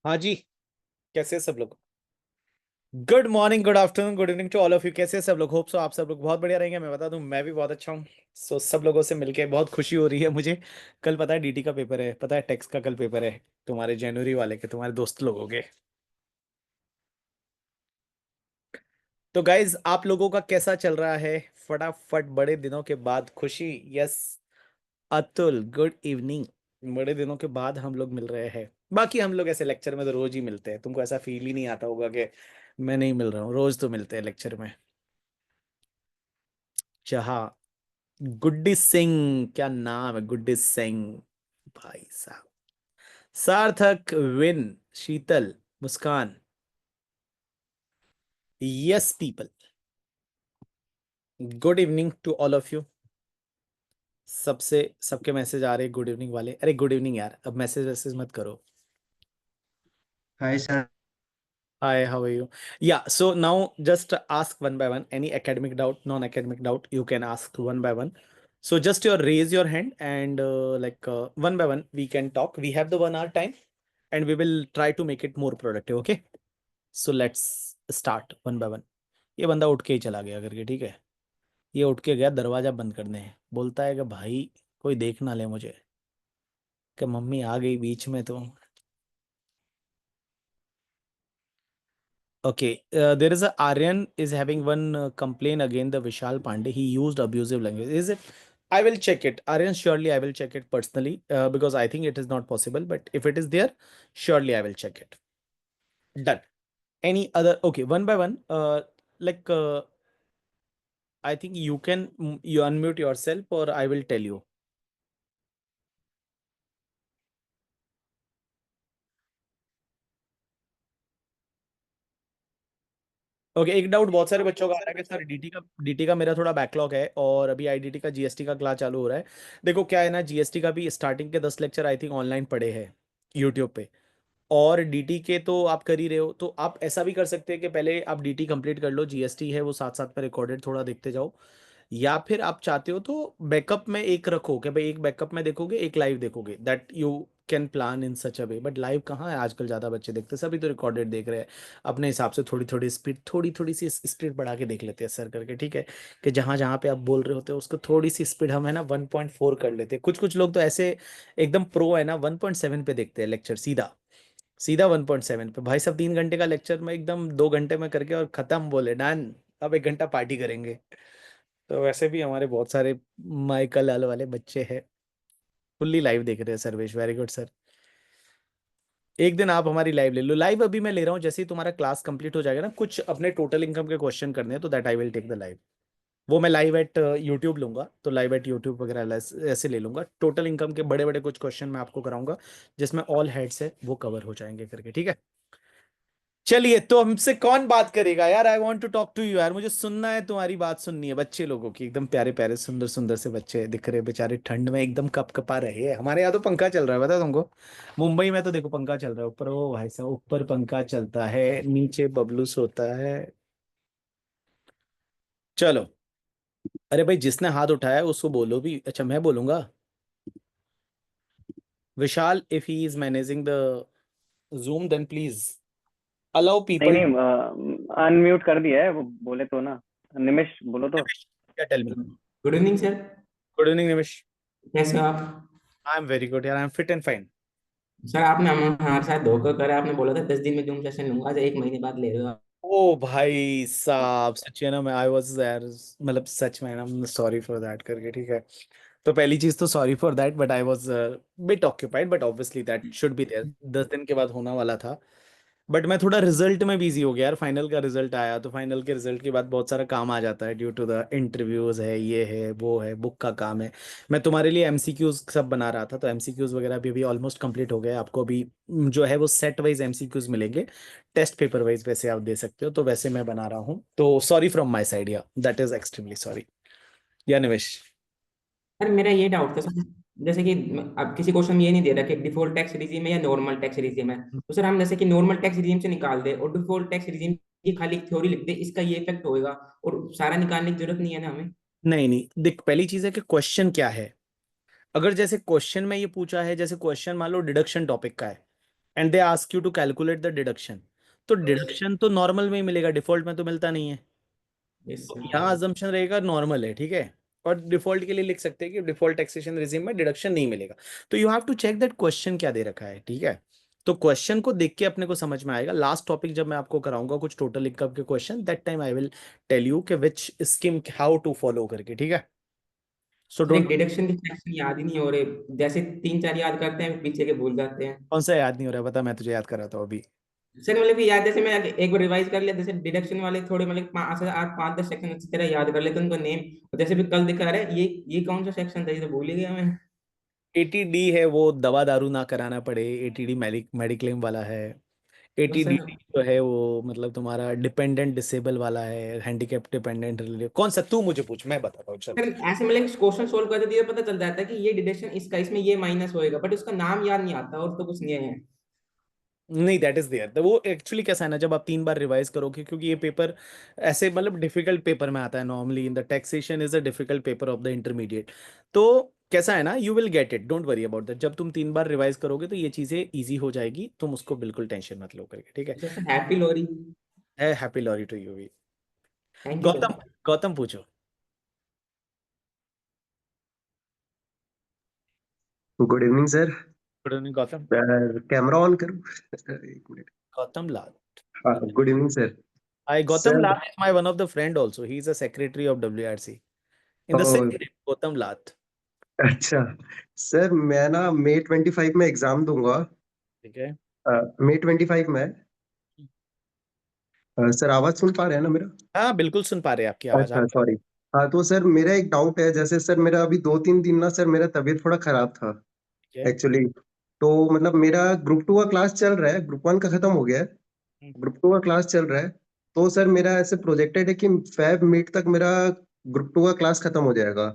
हाँ जी। कैसे हैं सब लोग? Good morning, good afternoon, good evening to all of you. कैसे हैं सब लोग? होप सो आप सब लोग बहुत बढ़िया रहेंगे। मैं बता दूं, मैं भी बहुत अच्छा हूँ। सब लोगों से मिलके बहुत खुशी हो रही है मुझे। कल पता है डीटी का पेपर है, पता है टेक्स का कल पेपर है। तुम्हारे जनवरी वाले के, तुम्हारे दोस्त लोगों के। तो गाइज, आप लोगों का कैसा चल रहा है? फटाफट, बड़े दिनों के बाद खुशी। यस। Atul, good evening. बड़े दिनों के बाद हम लोग मिल रहे हैं। बाकी हम लोग ऐसे लेक्चर में तो रोज ही मिलते हैं, तुमको ऐसा फील ही नहीं आता होगा कि मैं नहीं मिल रहा हूँ। रोज तो मिलते हैं लेक्चर में। जहा। गुड्डी सिंह। क्या नाम है, गुड्डी सिंह। भाई साहब। सार्थक। विन। Sheetal. Muskan. Yes people. Good evening to all of you. सबसे सबके मैसेज आ रहे गुड इवनिंग वाले। अरे गुड इवनिंग यार, अब मैसेज वैसेज मत करो। Hi sir. Hi, how are you? Yeah, so now just ask one by one. Any academic doubt, non-academic doubt, you can ask one by one. So just raise your hand and one by one we can talk. We have the 1 hour time and we will try to make it more productive. Okay? So let's start one by one. ये बंदा उठ के ही चला गया करके, ठीक है। ये उठ के गया दरवाजा बंद करने। बोलता है कि भाई कोई देख ना ले मुझे, कि मम्मी आ गई बीच में तो। Okay, there is a Aryan is having one complaint against the Vishal Pandey. He used abusive language. Is it? I will check it. Aryan, surely I will check it personally because I think it is not possible. But if it is there, surely I will check it. Done. Any other? Okay, one by one. Like I think you can you unmute yourself or I will tell you. Okay, एक doubt बहुत सारे बच्चों का आ रहा है कि sir DT का मेरा थोड़ा बैकलॉग है और अभी आईडीटी का जीएसटी का क्लास चालू हो रहा है। देखो क्या है ना, जीएसटी का भी स्टार्टिंग के 10 लेक्चर आई थिंक ऑनलाइन पड़े हैं यूट्यूब पे। और डीटी के तो आप कर ही रहे हो, तो आप ऐसा भी कर सकते हैं कि पहले आप डीटी कंप्लीट कर लो, जीएसटी है वो साथ साथ में रिकॉर्डेड थोड़ा देखते जाओ। या फिर आप चाहते हो तो बैकअप में एक रखो कि भाई एक बैकअप में देखोगे, एक लाइव देखोगे। That you can plan in such a way. But live कहाँ है आजकल, ज्यादा बच्चे देखते हैं, सभी तो रिकॉर्डेड देख रहे हैं। अपने हिसाब से थोड़ी थोड़ी स्पीड, थोड़ी थोड़ी सी स्पीड बढ़ा के देख लेते हैं सर करके, ठीक है। कि जहां जहां पे आप बोल रहे होते हो उसको थोड़ी सी स्पीड हम है ना 1.4 कर लेते हैं। कुछ कुछ लोग तो ऐसे एकदम प्रो है ना, 1.7 पे देखते हैं लेक्चर सीधा। सीधा 1.7 पे। भाई साहब 3 घंटे का लेक्चर में एकदम 2 घंटे में करके और खत्म, बोले डन। अब 1 घंटा पार्टी करेंगे। तो वैसे भी हमारे बहुत सारे माइकल लाल वाले बच्चे हैं, फुल्ली लाइव देख रहे हैं। Sarvesh, very good sir. एक दिन आप हमारी लाइव ले लो। लाइव अभी मैं ले रहा हूँ, जैसे ही तुम्हारा क्लास कंप्लीट हो जाएगा ना, कुछ अपने टोटल इनकम के क्वेश्चन करने हैं तो that I will take the live. वो मैं लाइव एट यूट्यूब लूंगा, तो लाइव एट यूट्यूब वगैरह ऐसे ले लूंगा। टोटल इनकम के बड़े बड़े कुछ क्वेश्चन मैं आपको कराऊंगा, जिसमें ऑल हेड्स है वो कवर हो जाएंगे करके, ठीक है। चलिए, तो हमसे कौन बात करेगा यार? I want to talk to you यार, मुझे सुनना है, तुम्हारी बात सुननी है। बच्चे लोगों की एकदम प्यारे प्यारे सुंदर सुंदर से बच्चे दिख रहे, बेचारे ठंड में एकदम कप कपा रहे हैं। हमारे यहाँ तो पंखा चल रहा है, बता तुमको। मुंबई में तो देखो पंखा चल रहा है ऊपर, ओ भाई साहब, ऊपर पंखा चलता है, नीचे बबलू सोता है। चलो। अरे भाई, जिसने हाथ उठाया है उसको बोलो भी। अच्छा, मैं बोलूंगा। Vishal, if he is managing the Zoom then please allow नहीं पीपल। नहीं, अनम्यूट कर दिया है वो, बोले तो ना। निमिष बोलो तो। क्या, tell me. Good evening sir. Good evening Nimish. कैसे हो आप? आई एम वेरी गुड यार, I am fit and fine. Sir आपने हमारे साथ धोखा करा। आपने बोला था 10 दिन में जूम सेशन लूंगा, आज 1 महीने बाद ले रहे हो आप। ओ भाई साहब, सच है ना, मैं आई वाज यार, मतलब सच में, I am sorry for that करके, ठीक है। तो पहली चीज तो sorry for that, but I was bit occupied, but obviously that should be there. 10 दिन के बाद होना वाला था। बट मैं थोड़ा रिजल्ट में बिजी हो गया यार। फाइनल का रिजल्ट आया तो फाइनल के रिजल्ट के बाद बहुत सारा काम आ जाता है, ड्यू टू द इंटरव्यूज है, ये है वो है, बुक का काम है। मैं तुम्हारे लिए एमसीक्यूज सब बना रहा था, तो एमसीक्यूज वगैरह भी अभी ऑलमोस्ट कंप्लीट हो गए। आपको अभी जो है वो सेट वाइज एमसीक्यूज मिलेंगे। टेस्ट पेपर वाइज वैसे आप दे सकते हो, तो वैसे मैं बना रहा हूँ, तो सॉरी फ्रॉम माई साइड, या दैट इज एक्सट्रीमली सॉरी। या निवेश। सर मेरा ये डाउट था सर, जैसे कि अब किसी क्वेश्चन में ये नहीं दे रहा कि डिफॉल्ट टैक्स रिजीम है या नॉर्मल टैक्स रिजीम है, तो सर हम जैसे कि नॉर्मल टैक्स रिजीम से निकाल दे और डिफॉल्ट टैक्स रिजीम की खाली थ्योरी लिख दे, इसका ये इफेक्ट होएगा और सारा निकालने की जरूरत नहीं है ना हमें? नहीं नहीं, देख, पहली चीज है कि क्वेश्चन क्या है। अगर जैसे क्वेश्चन में ये पूछा है, जैसे क्वेश्चन मान लो डिडक्शन टॉपिक का है, and they ask you to calculate the deduction, तो डिडक्शन तो नॉर्मल में ही मिलेगा, डिफॉल्ट में तो मिलता नहीं है। यस तो सर। यहाँ अजम्पशन रहेगा नॉर्मल है, ठीक है। और डिफॉल्ट के लिए लिख सकते हैं कि डिफॉल्ट टैक्सेशन रिजीम में डिडक्शन नहीं मिलेगा। तो you have to check that question क्या दे रखा है, ठीक है। तो क्वेश्चन को देख के अपने को समझ में आएगा। लास्ट टॉपिक जब मैं आपको कराऊंगा कुछ टोटल इनकम के question, that time I will tell you कि which scheme how to follow करके, ठीक है। सो सर एक डोंट। डिडक्शन के सेक्शन याद ही नहीं हो रहे, जैसे 3 4 याद करते हैं पीछे के भूल जाते हैं। कौन सा याद नहीं हो रहा है, बता, मैं तुझे याद कराता हूँ अभी। सर मतलब कि याद, जैसे मैं एक बार रिवाइज कर लिया, जैसे डिडक्शन वाले थोड़े मतलब 5 8 5 10 सेक्शन अच्छी तरह याद कर लेते उनको नेम, और जैसे भी कल दिखा रहा है ये कौन सा सेक्शन था, ये तो भूल ही गया मैं। एटीडी है वो, दवा दारू ना कराना पड़े, एटीडी मेडिक्लेम वाला है। तो एटीडी सर जो है वो मतलब तुम्हारा डिपेंडेंट डिसेबल वाला है, हैंडीकैप डिपेंडेंट रिलेटिव। कौन सा, तू मुझे पूछ, मैं बताता हूँ, चल। सर ऐसे मतलब क्वेश्चन सोल्व करते दिए पता चल जाता है कि ये डिडक्शन इसका, इसमें ये माइनस होएगा, बट उसका नाम याद नहीं आता और तो कुछ नहीं है। नहीं, दैट इज देयर। वो एक्चुअली कैसा है ना, जब आप 3 बार रिवाइज करोगे, क्योंकि ये पेपर ऐसे मतलब डिफिकल्ट पेपर में आता है normally, in the taxation is a difficult paper of the intermediate. तो कैसा है ना, you will get it, don't worry about that. जब तुम 3 बार रिवाइज करोगे तो ये चीजें इजी हो जाएगी, तुम उसको बिल्कुल टेंशन मत लो करके, ठीक है। अच्छा सर, हैप्पी लोरी। है, हैप्पी लॉरी टू यू भी। Thank you Gautam, sir. Gautam पूछो। Good evening sir. Good evening Gautam. Camera on करूं? एक मिनट। गौतम लाल। हाँ, good evening sir. I Gautam sir, Lath is my one of the friend also. He is a secretary of WRC in the same ओ, name, Gautam Lath. अच्छा sir, मैं ना May 25 में exam दूंगा। ठीक है। May 25 में। सर, आवाज सुन पा रहे हैं ना मेरा? हाँ बिल्कुल सुन पा रहे हैं आपकी आवाज, अच्छा, आप। सॉरी। हाँ, तो सर मेरा एक डाउट है, जैसे सर मेरा अभी 2 3 दिन ना सर मेरा तबीयत थोड़ा खराब था ठीक है। एक्चुअली। तो मतलब मेरा ग्रुप 2 का क्लास चल रहा है, ग्रुप 1 का खत्म हो गया है। हम्म। ग्रुप 2 का क्लास चल रहा है। तो सर मेरा ऐसे प्रोजेक्टेड है कि फेब मिड तक मेरा ग्रुप 2 का क्लास खत्म हो जाएगा।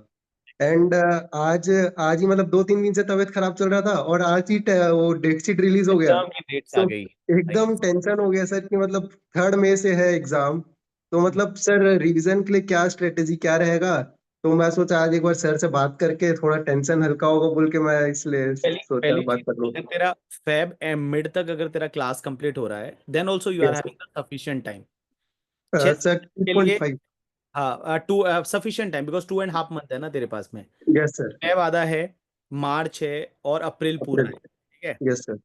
एंड आज आज ही मतलब 2 3 दिन से तबीयत खराब चल रहा था, और आज ही वो डेट शीट रिलीज हो गया। एग्जाम की डेट्स आ तो गई। एकदम टेंशन हो गया सर कि मतलब 3rd मई से है एग्जाम। तो मतलब सर रिवीजन के लिए क्या स्ट्रेटेजी क्या रहेगा? तो मैं सोचा आज एक बार सर से बात करके थोड़ा टेंशन हल्का होगा बोल के मैं इसलिए पहली सोचा पहली चीज, बात कर लूं। अगर तेरा फेब एंड मिड तक अगर तेरा क्लास कंप्लीट हो रहा है, then also you are yes having sufficient time. छह सर, सब्जेक्ट के लिए। 2.5। हाँ, too sufficient time, because 2.5 month है ना तेरे पास में। Yes sir. फेब आधा है, मार्च है, और अप्रैल पूरा अप्रैल। है, ठीक है। Yes sir.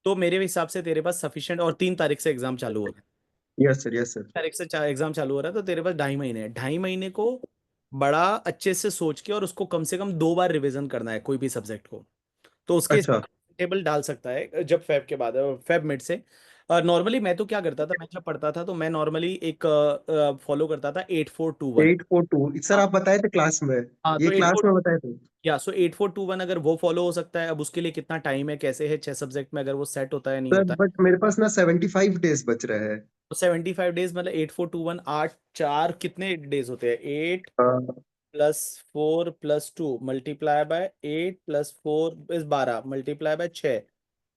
तो मेरे हिसाब से तेरे पास सफिशिएंट, और 3 तारीख से एग्जाम चालू हो रहा है। Yes sir. Yes sir. तारीख से एग्जाम चालू हो रहा है, तो तेरे पास 2.5 महीने हैं। 2.5 महीने को बड़ा अच्छे से सोच के, और उसको कम से कम 2 बार रिवीजन करना है कोई भी सब्जेक्ट को। तो उसके अच्छा। टेबल डाल सकता है जब फेब के बाद, फेब मिड से। नॉर्मली मैं तो क्या करता था, मैं जब पढ़ता था तो मैं नॉर्मली एक फॉलो करता था 8421। 842 सर हाँ। आप बताए थे क्लास में। हाँ ये तो एट क्लास फोर में बताए थे। या सो 8421 अगर वो फॉलो हो सकता है। अब उसके लिए कितना टाइम है, कैसे है, 6 सब्जेक्ट में अगर वो सेट होता है नहीं सर होता है। बट मेरे पास ना 75 डेज बच रहे हैं। तो 75 डेज मतलब 8421, 8 4 कितने डेज होते हैं, 8 हाँ। +4 +2 multiply by 8 +4 is 12 multiply by 6।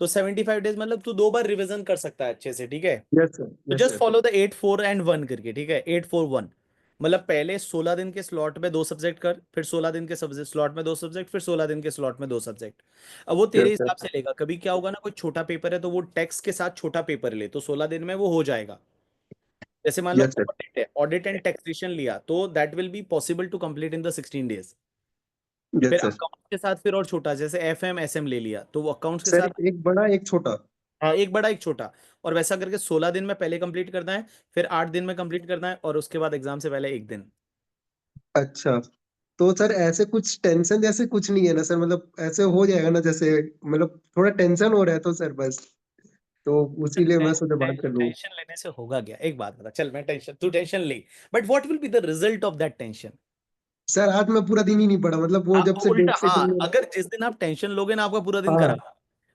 तो 75 डेज मतलब तू 2 बार रिवीजन कर सकता है अच्छे से, ठीक है। Yes sir. तो yes just sir. Follow the 8 4 and 1 करके, ठीक है। 8 4 1 मतलब पहले 16 दिन के स्लॉट में 2 सब्जेक्ट कर, फिर 16 दिन के सब्जेक्ट स्लॉट में 2 सब्जेक्ट, फिर 16 दिन के स्लॉट में 2 सब्जेक्ट। अब वो तेरे यस सर। हिसाब से लेगा। कभी क्या होगा ना, कोई छोटा पेपर है तो वो टेक्स्ट के साथ छोटा पेपर ले, तो 16 दिन में वो हो जाएगा। जैसे मान लो यस सर। ऑडिट है, ऑडिट एंड टैक्सेशन लिया, तो that will be possible to complete in the 16 days. फिर यस सर। अकाउंट्स के साथ फिर और छोटा, जैसे FM SM ले लिया, तो वो अकाउंट्स के सर साथ। एक बड़ा एक छोटा। हाँ, एक बड़ा एक छोटा। और वैसा करके 16 दिन में पहले कंप्लीट करना है, फिर 8 दिन में कंप्लीट करना है, और उसके बाद एग्जाम से पहले एक दिन। अच्छा, तो सर ऐसे कुछ टेंशन जैसे कुछ नहीं है ना सर, मतलब ऐसे हो जाएगा ना, जैसे मतलब थोड़ा टेंशन हो रहा है तो सर बस, तो उसी लिए मैं सोचा बात कर लूं। टेंशन लेने से होगा क्या, एक बात बता, चल मैं टेंशन, तू टेंशन ले, but what will be the result of that tension. Sir आज मैं पूरा दिन ही नहीं पढ़ा, मतलब वो जब आप से उल्टा, डेट शीट हाँ, में। अगर जिस दिन आप टेंशन लोगे ना, आपका पूरा दिन हाँ। खराब।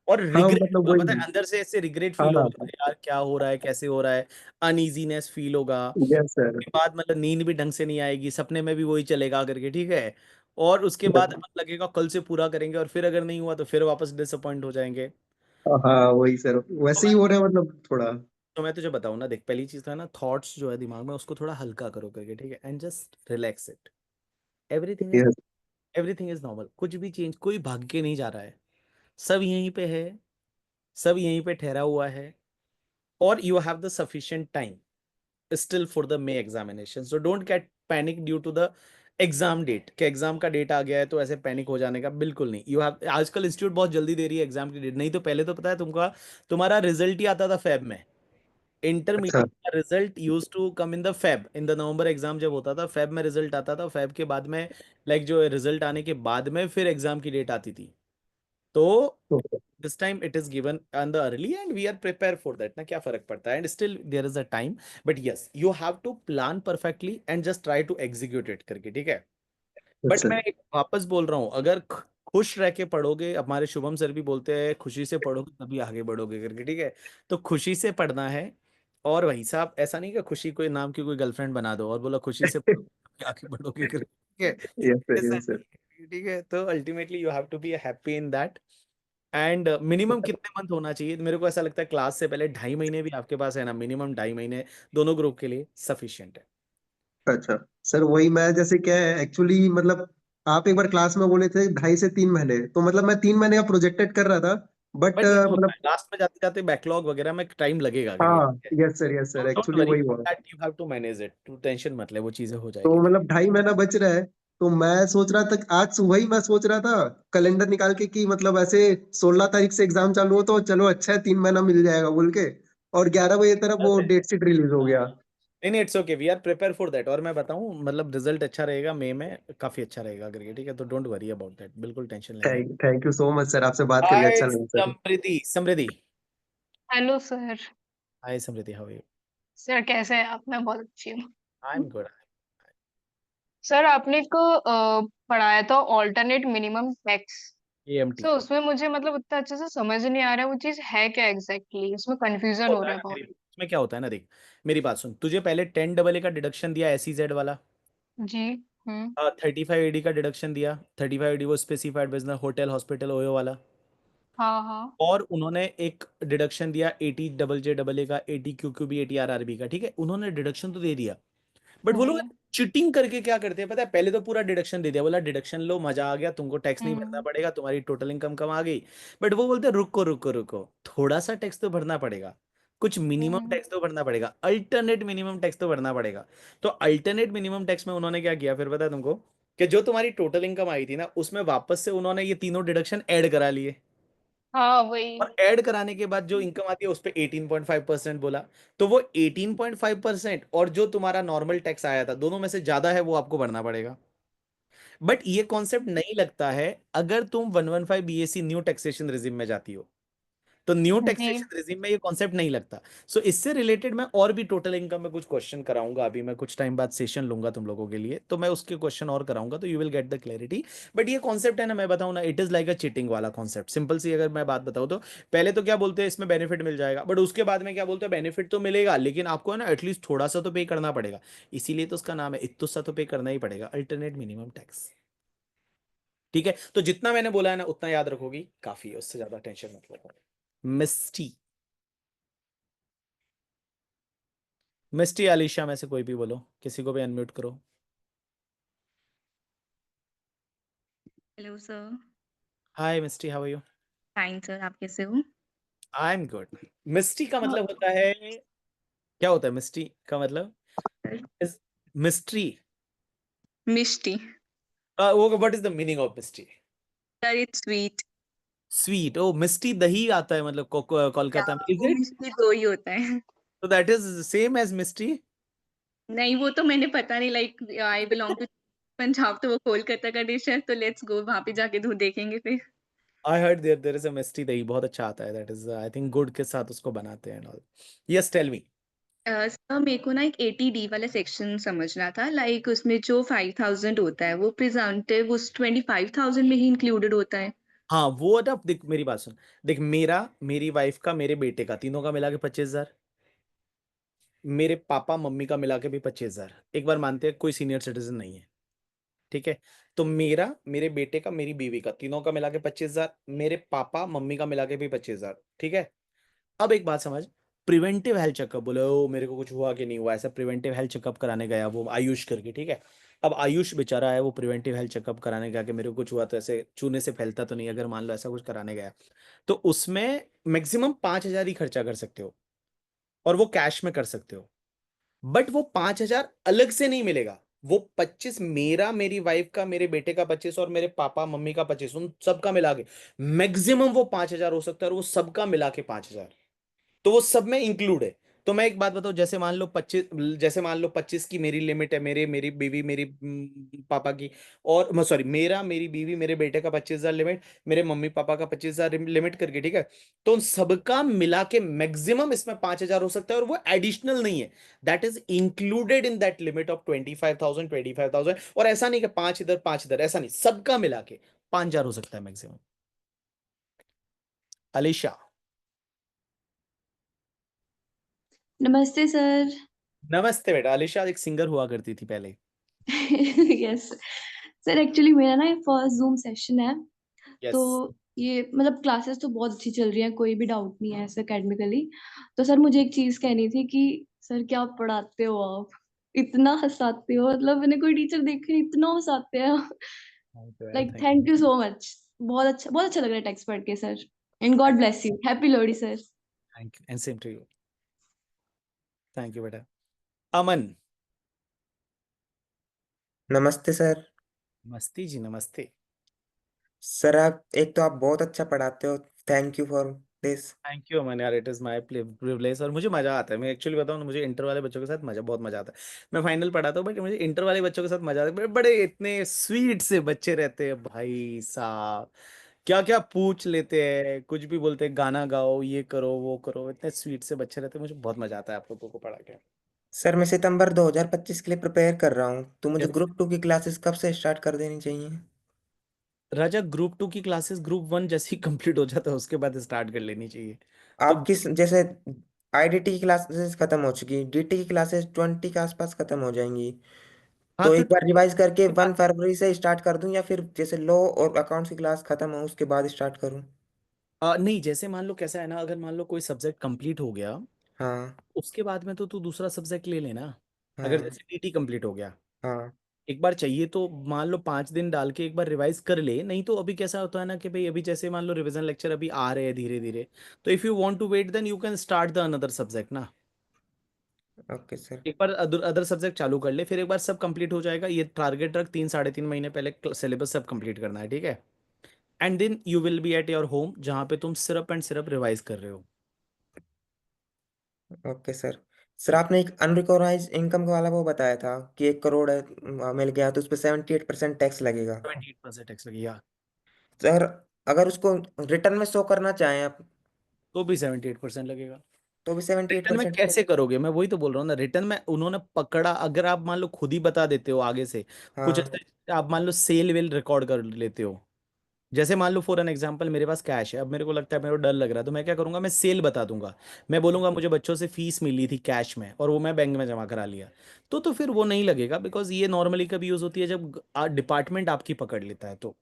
और हाँ रिग्रेट मतलब होगा, पता है, वही। अंदर से ऐसे रिग्रेट हाँ फील हाँ। होगा, यार क्या हो रहा है, कैसे हो रहा है। अनइजीनेस फील होगा। Yes sir. उसके बाद मतलब नींद भी ढंग से नहीं आएगी, सपने में भी वही चलेगा करके, ठीक है। और उसके बाद अपन लगेगा कल से पूरा करेंगे, और फिर अगर नहीं हुआ तो फिर वापस डिसअपॉइंट हो जाएंगे। हाँ वही सर, तो वैसे मैं ही हो रहा है मतलब थोड़ा। तो मैं तुझे बताऊं ना, देख, पहली चीज तो है ना, थॉट्स जो है दिमाग में, उसको थोड़ा हल्का करो करके, ठीक है, and just relax it. Everything is yes. Everything is normal. कुछ भी चेंज, कोई भाग के नहीं जा रहा है, सब यहीं पे है। सब यहीं पे ठहरा हुआ है, और you have the sufficient time still for the May examination. So don't get panic due to the exam date, कि एग्जाम का डेट आ गया है तो ऐसे पैनिक हो जाने का बिल्कुल नहीं। यू हैव, आजकल इंस्टीट्यूट बहुत जल्दी दे रही है एग्जाम की डेट, नहीं तो पहले तो पता है तुमको, तुम्हारा रिजल्ट ही आता था फेब में। अच्छा इंटरमीडिएट का result use to come in the Feb, in the November exam जब होता था फेब में रिजल्ट आता था, फेब के बाद में लाइक जो रिजल्ट आने के बाद में फिर एग्जाम की डेट आती थी। तो okay this time it is given on the early and we are prepared for that ना, क्या फर्क पड़ता है, and still there is a time, but yes you have to plan perfectly and just try to execute it करके, ठीक है। But अच्छा मैं एक वापस बोल रहा हूँ, अगर खुश रह के पढ़ोगे, हमारे शुभम सर भी बोलते हैं खुशी से पढ़ोगे तभी आगे बढ़ोगे करके, ठीक है। तो खुशी से पढ़ना है, और वही साहब ऐसा नहीं कि खुशी कोई नाम की कोई गर्लफ्रेंड बना दो और बोला खुशी से पढ़ोगे, आगे बढ़ोगे करके, ठीक है। यस सर ऐसा यस सर। नहीं, ठीक है। तो ultimately you have to be happy in that, and minimum कितने मंथ होना चाहिए, मेरे को ऐसा लगता है क्लास से पहले 2.5 महीने भी आपके पास है ना, मिनिमम 2.5 महीने दोनों ग्रुप के लिए सफिशिएंट है। अच्छा सर, वही मैं जैसे क्या है एक्चुअली, मतलब आप एक बार क्लास में बोले थे 2.5 से 3 महीने, तो मतलब मैं 3 महीने का प्रोजेक्टेड कर रहा था, बट बट नहीं होता मतलब है, लास्ट में जाते जाते बैकलॉग वगैरह में टाइम लगेगा करके, हाँ ठीक है। Yes sir, don't actually worry वही अबाउट हुआ। That, you have to manage it, तू टेंशन मत ले, वो चीजें हो तो जाएगी। मतलब 2.5 महीना बच रहा है, तो मैं सोच रहा था आज सुबह ही मैं सोच रहा था कैलेंडर निकाल के कि मतलब ऐसे 16 तारीख से एग्जाम चालू हो तो चलो अच्छा है, 3 महीना मिल जाएगा बोल के, और 11 बजे तरफ वो डेट शीट रिलीज हो गया। नहीं नहीं, it's okay, we are prepare for that, और मैं बताऊं मतलब रिजल्ट अच्छा रहेगा मई में, काफी अच्छा रहेगा करके, ठीक है। तो डोंट वरी अबाउट दैट, बिल्कुल टेंशन लेने। Thank you so much sir, आपसे बात करके हाय अच्छा लगा sir. Samriddhi, Samriddhi. Hello sir. Hi Samriddhi, how are you? Sir कैसे हैं आप? मैं बहुत अच्छी हूँ। आई एम गुड। सर आपने को पढ़ाया था alternate minimum tax. AMT sir उसमें मुझे मतलब उतना अच्छे से समझ नहीं आ रहा है वो चीज है क्या एग्जैक्टली उसमें कंफ्यूजन हो होता रहा है है ना बहुत। मेरी, उसमें क्या होता है ना, देख मेरी बात सुन, तुझे पहले 10 AA का डिडक्शन दिया SEZ वाला, जी। हम्म। 35 AD का डिडक्शन दिया, 35 AD वो specified business hotel hospital OYO वाला, हाँ हाँ। और उन्होंने एक डिडक्शन दिया 80JJAA का, 80QQB, 80RRB का, ठीक है। उन्होंने डिडक्शन तो दे दिया, बट वो जी। लोग चिटिंग करके क्या करते हैं पता है, पहले तो पूरा डिडक्शन दे दिया, बोला डिडक्शन लो मजा आ गया, तुमको टैक्स नहीं भरना हम्म पड़ेगा, तुम्हारी टोटल इनकम कम आ गई। बट वो बोलते हैं रुको रुको रुको, थोड़ा सा टैक्स तो भरना पड़ेगा, कुछ मिनिमम हम्म टैक्स तो भरना पड़ेगा, अल्टरनेट मिनिमम टैक्स तो भरना पड़ेगा। तो अल्टरनेट मिनिमम टैक्स में उन्होंने क्या किया फिर पता है तुमको, कि जो तुम्हारी टोटल इनकम आई थी ना उसमें वापस से उन्होंने ये तीनों डिडक्शन ऐड करा लिए, हाँ वही। और ऐड कराने के बाद जो इनकम आती है उस पर 18.5% बोला। तो वो 18.5% और जो तुम्हारा नॉर्मल टैक्स आया था, दोनों में से ज्यादा है वो आपको भरना पड़ेगा। बट ये कॉन्सेप्ट नहीं लगता है अगर तुम 115 BAC न्यू टैक्सेशन रिजिम में जाती हो, तो न्यू जी। टैक्सेशन रिजिम में ये कॉन्सेप्ट नहीं लगता। सो इससे रिलेटेड मैं और भी टोटल इनकम में कुछ क्वेश्चन कराऊंगा, अभी मैं कुछ टाइम बाद सेशन लूंगा तुम लोगों के लिए, तो मैं उसके क्वेश्चन और कराऊंगा, तो you will get the clarity. But ये कॉन्सेप्ट है ना, मैं बताऊं ना, it is like a cheating वाला कॉन्सेप्ट, सिंपल सी अगर मैं बात बताऊं तो पहले तो क्या बोलते हैं इसमें बेनिफिट मिल जाएगा, बट उसके बाद में क्या बोलते हैं बेनिफिट तो मिलेगा लेकिन आपको है ना एटलीस्ट थोड़ा सा तो पे करना पड़ेगा, इसीलिए तो उसका नाम है, इतना सा तो पे करना ही पड़ेगा, अल्टरनेट मिनिमम टैक्स, ठीक है। तो जितना मैंने बोला है ना उतना याद रखोगी काफी है, उससे ज्यादा टेंशन मत लो। मिस्टी, मिस्टी आलिशा में से कोई भी बोलो, किसी को भी अनम्यूट करो। Hello sir. Hi Misti, how are you? Fine sir, आप कैसे हो? आई एम गुड। मिस्टी का मतलब होता है, क्या होता है मिस्टी का मतलब? इस मिस्ट्री, मिष्टी। वो what is the meaning of mishti? Sir it's sweet. Sweet, ओ मिस्टी दही आता है मतलब या कोलकाता में, इज वो इट? मिष्टी दो ही होता है। तो that is same as Misti? नहीं वो तो मैंने पता नहीं, like I belong to Punjab, तो वो कोलकाता का डिश है, तो लेट्स गो वहां पे जाके देखेंगे फिर। I heard there is a mishti dahi, बहुत अच्छा आता है, दैट इज आई थिंक गुड़ के साथ उसको बनाते हैं and all. Yes tell me. Sir मेरे को ना एक 80D वाला सेक्शन समझना था, लाइक उसमें जो 5000 होता है वो प्रिजम्पटिव उस 25,000 में ही इंक्लूडेड होता है। हाँ वो ना देख मेरी बात सुन, देख मेरा, मेरी वाइफ का, मेरे बेटे का, तीनों का मिला के 25,000, मेरे पापा मम्मी का मिला के भी 25,000, एक बार मानते हैं कोई सीनियर सिटीजन नहीं है, ठीक है। तो मेरा, मेरे बेटे का, मेरी बीवी का, तीनों का मिला के 25,000, मेरे पापा मम्मी का मिला के भी 25,000, ठीक है। अब एक बात समझ, प्रिवेंटिव हेल्थ चेकअप, बोले ओ मेरे को कुछ हुआ कि नहीं हुआ, ऐसा प्रिवेंटिव हेल्थ चेकअप कराने गया वो आयुष करके, ठीक है। अब आयुष बेचारा है, वो प्रिवेंटिव हेल्थ चेकअप कराने गया कि मेरे को कुछ हुआ तो ऐसे चूने से फैलता तो नहीं, अगर मान लो ऐसा कुछ कराने गया तो उसमें मैक्सिमम 5,000 ही खर्चा कर सकते हो, और वो कैश में कर सकते हो। बट वो 5,000 अलग से नहीं मिलेगा, वो 25 मेरा, मेरी वाइफ का, मेरे बेटे का 25 और मेरे पापा मम्मी का 25, उन सबका मिला के मैक्सिमम वो 5,000 हो सकता है, और वो सबका मिला के 5,000, तो वो सब में इंक्लूड है। तो मैं एक बात बताऊं, जैसे मान लो 25 की मेरी लिमिट है, मेरे मेरी बीवी, मेरी पापा की, और सॉरी मेरा, मेरी बीवी, मेरे बेटे का 25,000 लिमिट, मेरे मम्मी पापा का 25,000 लिमिट करके, ठीक है। तो उन सबका मिला के मैक्सिमम इसमें 5,000 हो सकता है, और वो एडिशनल नहीं है, that is included in that limit of 25,000। और ऐसा नहीं कि 5 इधर 5 इधर, ऐसा नहीं, सबका मिला के 5,000 हो सकता है मैक्सिमम। अलीशा। नमस्ते सर। नमस्ते बेटा। अलीशा एक सिंगर हुआ करती थी पहले। यस सर, एक्चुअली मेरा ना फर्स्ट जूम सेशन है, तो यस। ये मतलब क्लासेस तो बहुत अच्छी चल रही है, कोई भी डाउट नहीं है ऐसे एकेडमिकली। तो सर मुझे एक चीज कहनी थी कि सर क्या पढ़ाते हो आप, इतना हंसाते हो, मतलब मैंने कोई टीचर देखे नहीं, इतना हंसाते हैं। Like thank thank you so much, बहुत अच्छा लग रहा है टेक्स्ट पढ़ के sir. And God bless you, happy Lohri sir. You and same to you. Thank you बेटा। अमन। नमस्ते सर। मस्ती जी, नमस्ते। सर आप एक तो आप बहुत अच्छा पढ़ाते हो, thank you for this. Thank you Aman यार, इट इज माय प्रिविलेज, और मुझे मजा आता है। मैं एक्चुअली बताऊं ना, मुझे इंटर वाले बच्चों के साथ बहुत मजा आता है। मैं फाइनल पढ़ाता हूँ, बट मुझे इंटर वाले बच्चों के साथ मजा आता है, बड़े इतने स्वीट से बच्चे रहते हैं भाई साहब, क्या क्या पूछ लेते हैं, कुछ भी बोलते हैं, गाना गाओ, ये करो वो करो, इतने स्वीट से बच्चे रहते हैं, मुझे बहुत मजा आता है आप लोगों को पढ़ा के। सर मैं सितंबर 2025 के लिए प्रिपेयर कर रहा हूँ, तो मुझे Yes. ग्रुप 2 की क्लासेस कब से स्टार्ट कर देनी चाहिए? राजा, ग्रुप 2 की क्लासेस ग्रुप 1 जैसे ही कंप्लीट हो जाता है उसके बाद स्टार्ट कर लेनी चाहिए। तो आपकी जैसे आईडीटी की क्लासेस खत्म हो चुकी, डीटी की क्लासेस 20 के आसपास खत्म हो जाएंगी, हाँ, तो तो एक बार रिवाइज करके 1 फरवरी से स्टार्ट कर दूं, या फिर जैसे लॉ और अकाउंट्स की क्लास खत्म हो उसके बाद स्टार्ट करूं? नहीं, जैसे मान लो कैसा है ना, अगर मान लो कोई सब्जेक्ट कंप्लीट हो गया, हाँ उसके बाद में तो तू दूसरा सब्जेक्ट ले लेना। अगर हाँ जैसे टीटी कंप्लीट हो गया, हाँ। एक बार चाहिए तो मान लो 5 दिन डाल के एक बार रिवाइज कर ले। नहीं तो अभी कैसा होता है ना कि भाई, अभी जैसे मान लो रिवीजन लेक्चर अभी आ रहे हैं धीरे धीरे, तो if you want to wait then you can start the another subject ना। Okay sir. एक बार अदर अदर सब्जेक्ट चालू कर ले, फिर एक बार सब कंप्लीट हो जाएगा, ये टारगेट रख, 3 साढ़े 3 महीने पहले सिलेबस सब कंप्लीट करना है, ठीक है। And then you will be at your home, जहाँ पे तुम सिर्फ एंड सिर्फ रिवाइज कर रहे हो। Okay sir. सर आपने एक अनरिकॉग्नाइज्ड इनकम वाला वो बताया था कि 1 करोड़ है, मिल गया तो उस पर 78% टैक्स लगेगा। 28% टैक्स लगेगा। सर अगर उसको रिटर्न में शो करना चाहें आप, तो भी 78% लगेगा। तो भी सेवेंटी एट रिटर्न में परसेंट कैसे करोगे, मैं वही तो बोल रहा हूँ ना, रिटर्न में उन्होंने पकड़ा, अगर आप मान लो खुद ही बता देते हो आगे से कुछ हाँ ऐसे, आप मान लो सेल वेल रिकॉर्ड कर लेते हो। जैसे मान लो फॉर एन एग्जांपल, मेरे पास कैश है, अब मेरे को लगता है, मेरे को डर लग रहा है, तो मैं क्या करूंगा, मैं सेल बता दूंगा। मैं बोलूंगा मुझे बच्चों से फीस मिली थी कैश में, और वो मैं बैंक में जमा करा लिया, तो फिर वो नहीं लगेगा, बिकॉज ये नॉर्मली कब यूज होती है, जब डिपार्टमेंट आपकी पकड़ लेता है तो।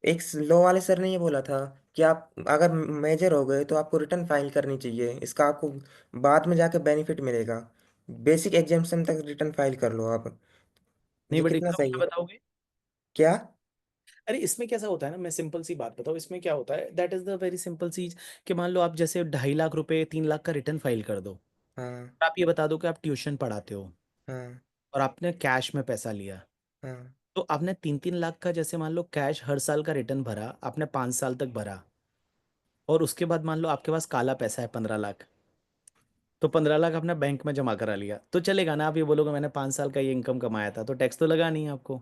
एक लॉ वाले सर ने ये बोला था कि आप अगर मेजर हो गए तो आपको रिटर्न फाइल करनी चाहिए, इसका आपको बाद में जाके बेनिफिट मिलेगा, बेसिक एग्जाम्पशन तक रिटर्न फाइल कर लो आप। नहीं ये बट कितना एकदम सही क्या है? बताओगे। क्या? अरे इसमें कैसा होता है ना, मैं सिंपल सी बात बताऊँ, इसमें क्या होता है, that is the very simple चीज, कि मान लो आप जैसे 2.5 लाख रुपए 3 लाख का रिटर्न फाइल कर दो, हाँ आप ये बता दो कि आप ट्यूशन पढ़ाते हो, हाँ और आपने कैश में पैसा लिया, हाँ तो आपने 3-3 लाख का, जैसे मान लो कैश हर साल का रिटर्न भरा, आपने 5 साल तक भरा, और उसके बाद मान लो आपके पास काला पैसा है 15 लाख, तो 15 लाख आपने बैंक में जमा करा लिया, तो चलेगा ना। आप ये बोलोगे मैंने 5 साल का ये इनकम कमाया था, तो टैक्स तो लगा नहीं आपको।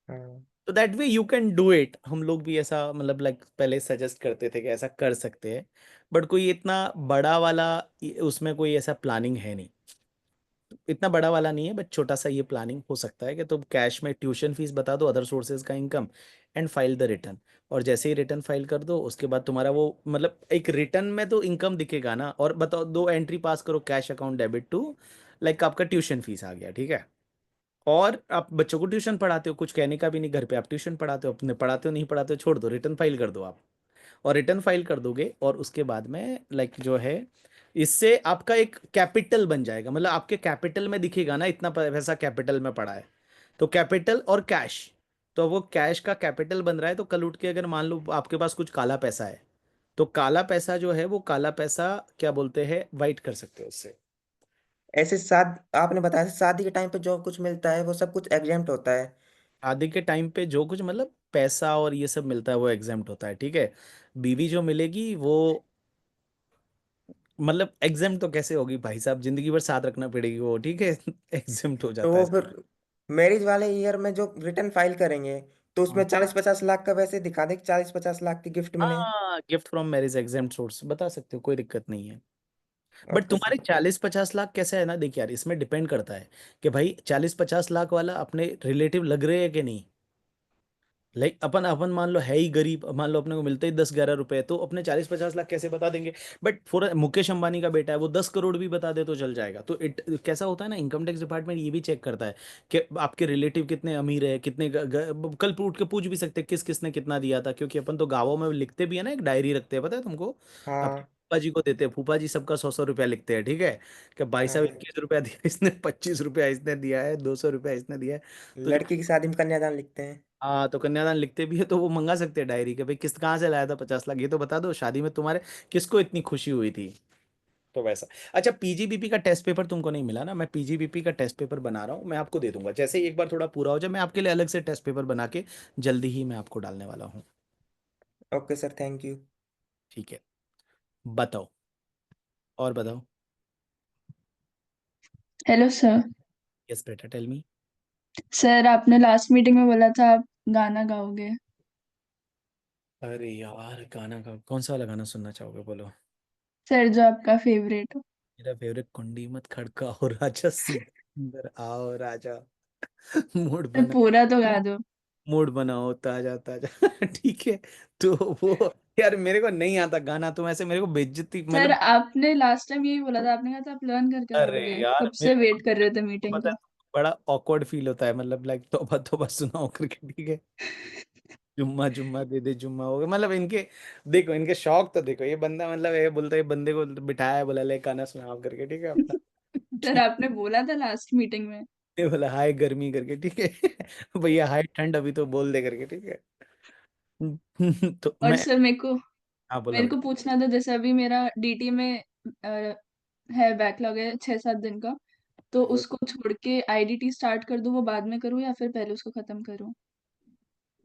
हाँ। तो that way you can do it, हम लोग भी ऐसा मतलब लाइक पहले सजेस्ट करते थे कि ऐसा कर सकते हैं, बट कोई इतना बड़ा वाला उसमें कोई ऐसा प्लानिंग है नहीं, इतना बड़ा वाला नहीं है, बट छोटा सा ये प्लानिंग हो सकता है कि तुम कैश में ट्यूशन फीस बता दो, अदर सोर्सेज का income, and file the return. और जैसे ही रिटर्न फाइल कर दो, उसके बाद तुम्हारा वो मतलब एक रिटर्न में तो इनकम दिखेगा ना, और बताओ 2 एंट्री पास करो, cash account debit to, like आपका ट्यूशन फीस आ गया, ठीक है। और आप बच्चों को ट्यूशन पढ़ाते हो, कुछ कहने का भी नहीं, घर पे आप ट्यूशन पढ़ाते हो, अपने पढ़ाते हो नहीं पढ़ाते हो छोड़ दो, रिटर्न फाइल कर दो आप, और रिटर्न फाइल कर दोगे, और उसके बाद में लाइक जो है, इससे आपका एक कैपिटल बन जाएगा, मतलब आपके कैपिटल में दिखेगा ना, इतना पैसा कैपिटल में पड़ा है, तो कैपिटल और कैश, तो वो कैश का कैपिटल बन रहा है। तो कल उठ के अगर मान लो आपके पास कुछ काला पैसा है, तो काला पैसा जो है वो काला पैसा क्या बोलते हैं, वाइट कर सकते हो उससे। ऐसे आपने बताया शादी के टाइम पे जो कुछ मिलता है वो सब कुछ एग्जेम्प्ट होता है। शादी के टाइम पे जो कुछ मतलब पैसा और ये सब मिलता है वो एग्जेम्प्ट होता है, ठीक है। बीवी जो मिलेगी वो मतलब एग्जेम्प्ट तो कैसे होगी भाई साहब, जिंदगी भर साथ रखना पड़ेगी वो, ठीक है। एग्जेम्प्ट हो तो जाता है। वो फिर मैरिज वाले ईयर में जो रिटर्न फाइल करेंगे तो उसमें 40-50 लाख का वैसे दिखा दे कि 40-50 लाख की गिफ्ट मिले। हाँ, gift from marriage exempt source बता सकते हो, कोई दिक्कत नहीं है। बट ओके तुम्हारे सर। 40-50 लाख कैसा है ना, देख यार इसमें डिपेंड करता है कि भाई 40-50 लाख वाला अपने रिलेटिव लग रहे हैं कि नहीं। लाइक अपन अपन मान लो है ही गरीब, मान लो अपने को मिलते ही 10-11 रुपए, तो अपने 40-50 लाख कैसे बता देंगे। बट फॉर मुकेश अंबानी का बेटा है, वो 10 करोड़ भी बता दे तो चल जाएगा। तो इट कैसा होता है ना, इनकम टैक्स डिपार्टमेंट ये भी चेक करता है कि आपके रिलेटिव कितने अमीर है, कितने कल उठ के पूछ भी सकते हैं किस किसने कितना दिया था, क्योंकि अपन तो गाँवों में लिखते भी है ना, एक डायरी रखते हैं, पता है तुमको। अपने हाँ फूफा जी को देते हैं, फूफा जी सबका 100-100 रुपया लिखते हैं, ठीक है। कि भाई साहब हाँ। 21 रुपया दिया इसने, 25 रुपया इसने दिया है, 200 रुपया इसने दिया है। तो लड़की की शादी में कन्यादान लिखते हैं। हाँ, तो कन्यादान लिखते भी है, तो वो मंगा सकते हैं डायरी के भाई किस कहाँ से लाया था 50 लाख, ये तो बता दो शादी में तुम्हारे किसको इतनी खुशी हुई थी। तो वैसा। अच्छा, पीजीबीपी का टेस्ट पेपर तुमको नहीं मिला ना, मैं पीजीबीपी का टेस्ट पेपर बना रहा हूँ, मैं आपको दे दूंगा जैसे ही एक बार थोड़ा पूरा हो जाए, मैं आपके लिए अलग से टेस्ट पेपर बना के जल्दी ही मैं आपको डालने वाला हूँ। Okay sir, thank you. ठीक है, बताओ, और बताओ। Hello sir. यस बेटा, टेल मी। सर आपने लास्ट मीटिंग में बोला था आप गाना गाओगे। अरे यार, गाना का कौन सा वाला गाना सुनना चाहोगे, बोलो। सर जो आपका फेवरेट हो। मेरा फेवरेट कुंडी मत खड़काओ राजा, सीधा अंदर आओ राजा, मूड सर बना, पूरा तो गा दो। मूड बनाओ ताजा ताजा। ठीक है। तो वो यार मेरे को नहीं आता गाना, तुम ऐसे मेरे को बेइज्जती सर मतलब। आपने लास्ट टाइम यही बोला था, आपने कहा था आप लर्न करके अरे गाओगे, यार कब से मेरे को वेट कर रहे थे तो मीटिंग पता है, का। बड़ा ऑकवर्ड फील होता है, मतलब लाइक तौबा तौबा सुनाओ करके, ठीक है। जुम्मा जुम्मा दे दे जुम्मा हो गया, मतलब इनके देखो, इनके शौक तो देखो, ये बंदा मतलब ये बोलता है, ये बंदे को बिठाया, बोला ले गाना सुनाओ करके, ठीक है अपना। सर ठीक आपने बोला था लास्ट मीटिंग में। है, बोला हाय गर्मी करके, ठीक है। भैया हाय ठंड अभी तो बोल दे करके, ठीक है। तो और मैं, सर हाँ बोला मेरे को बेटा। पूछना था, जैसे अभी मेरा डीटी में है बैकलॉग है 6-7 दिन का, तो उसको छोड़ के आईडीटी स्टार्ट कर दूं, वो बाद में करूं या फिर पहले उसको खत्म करूं।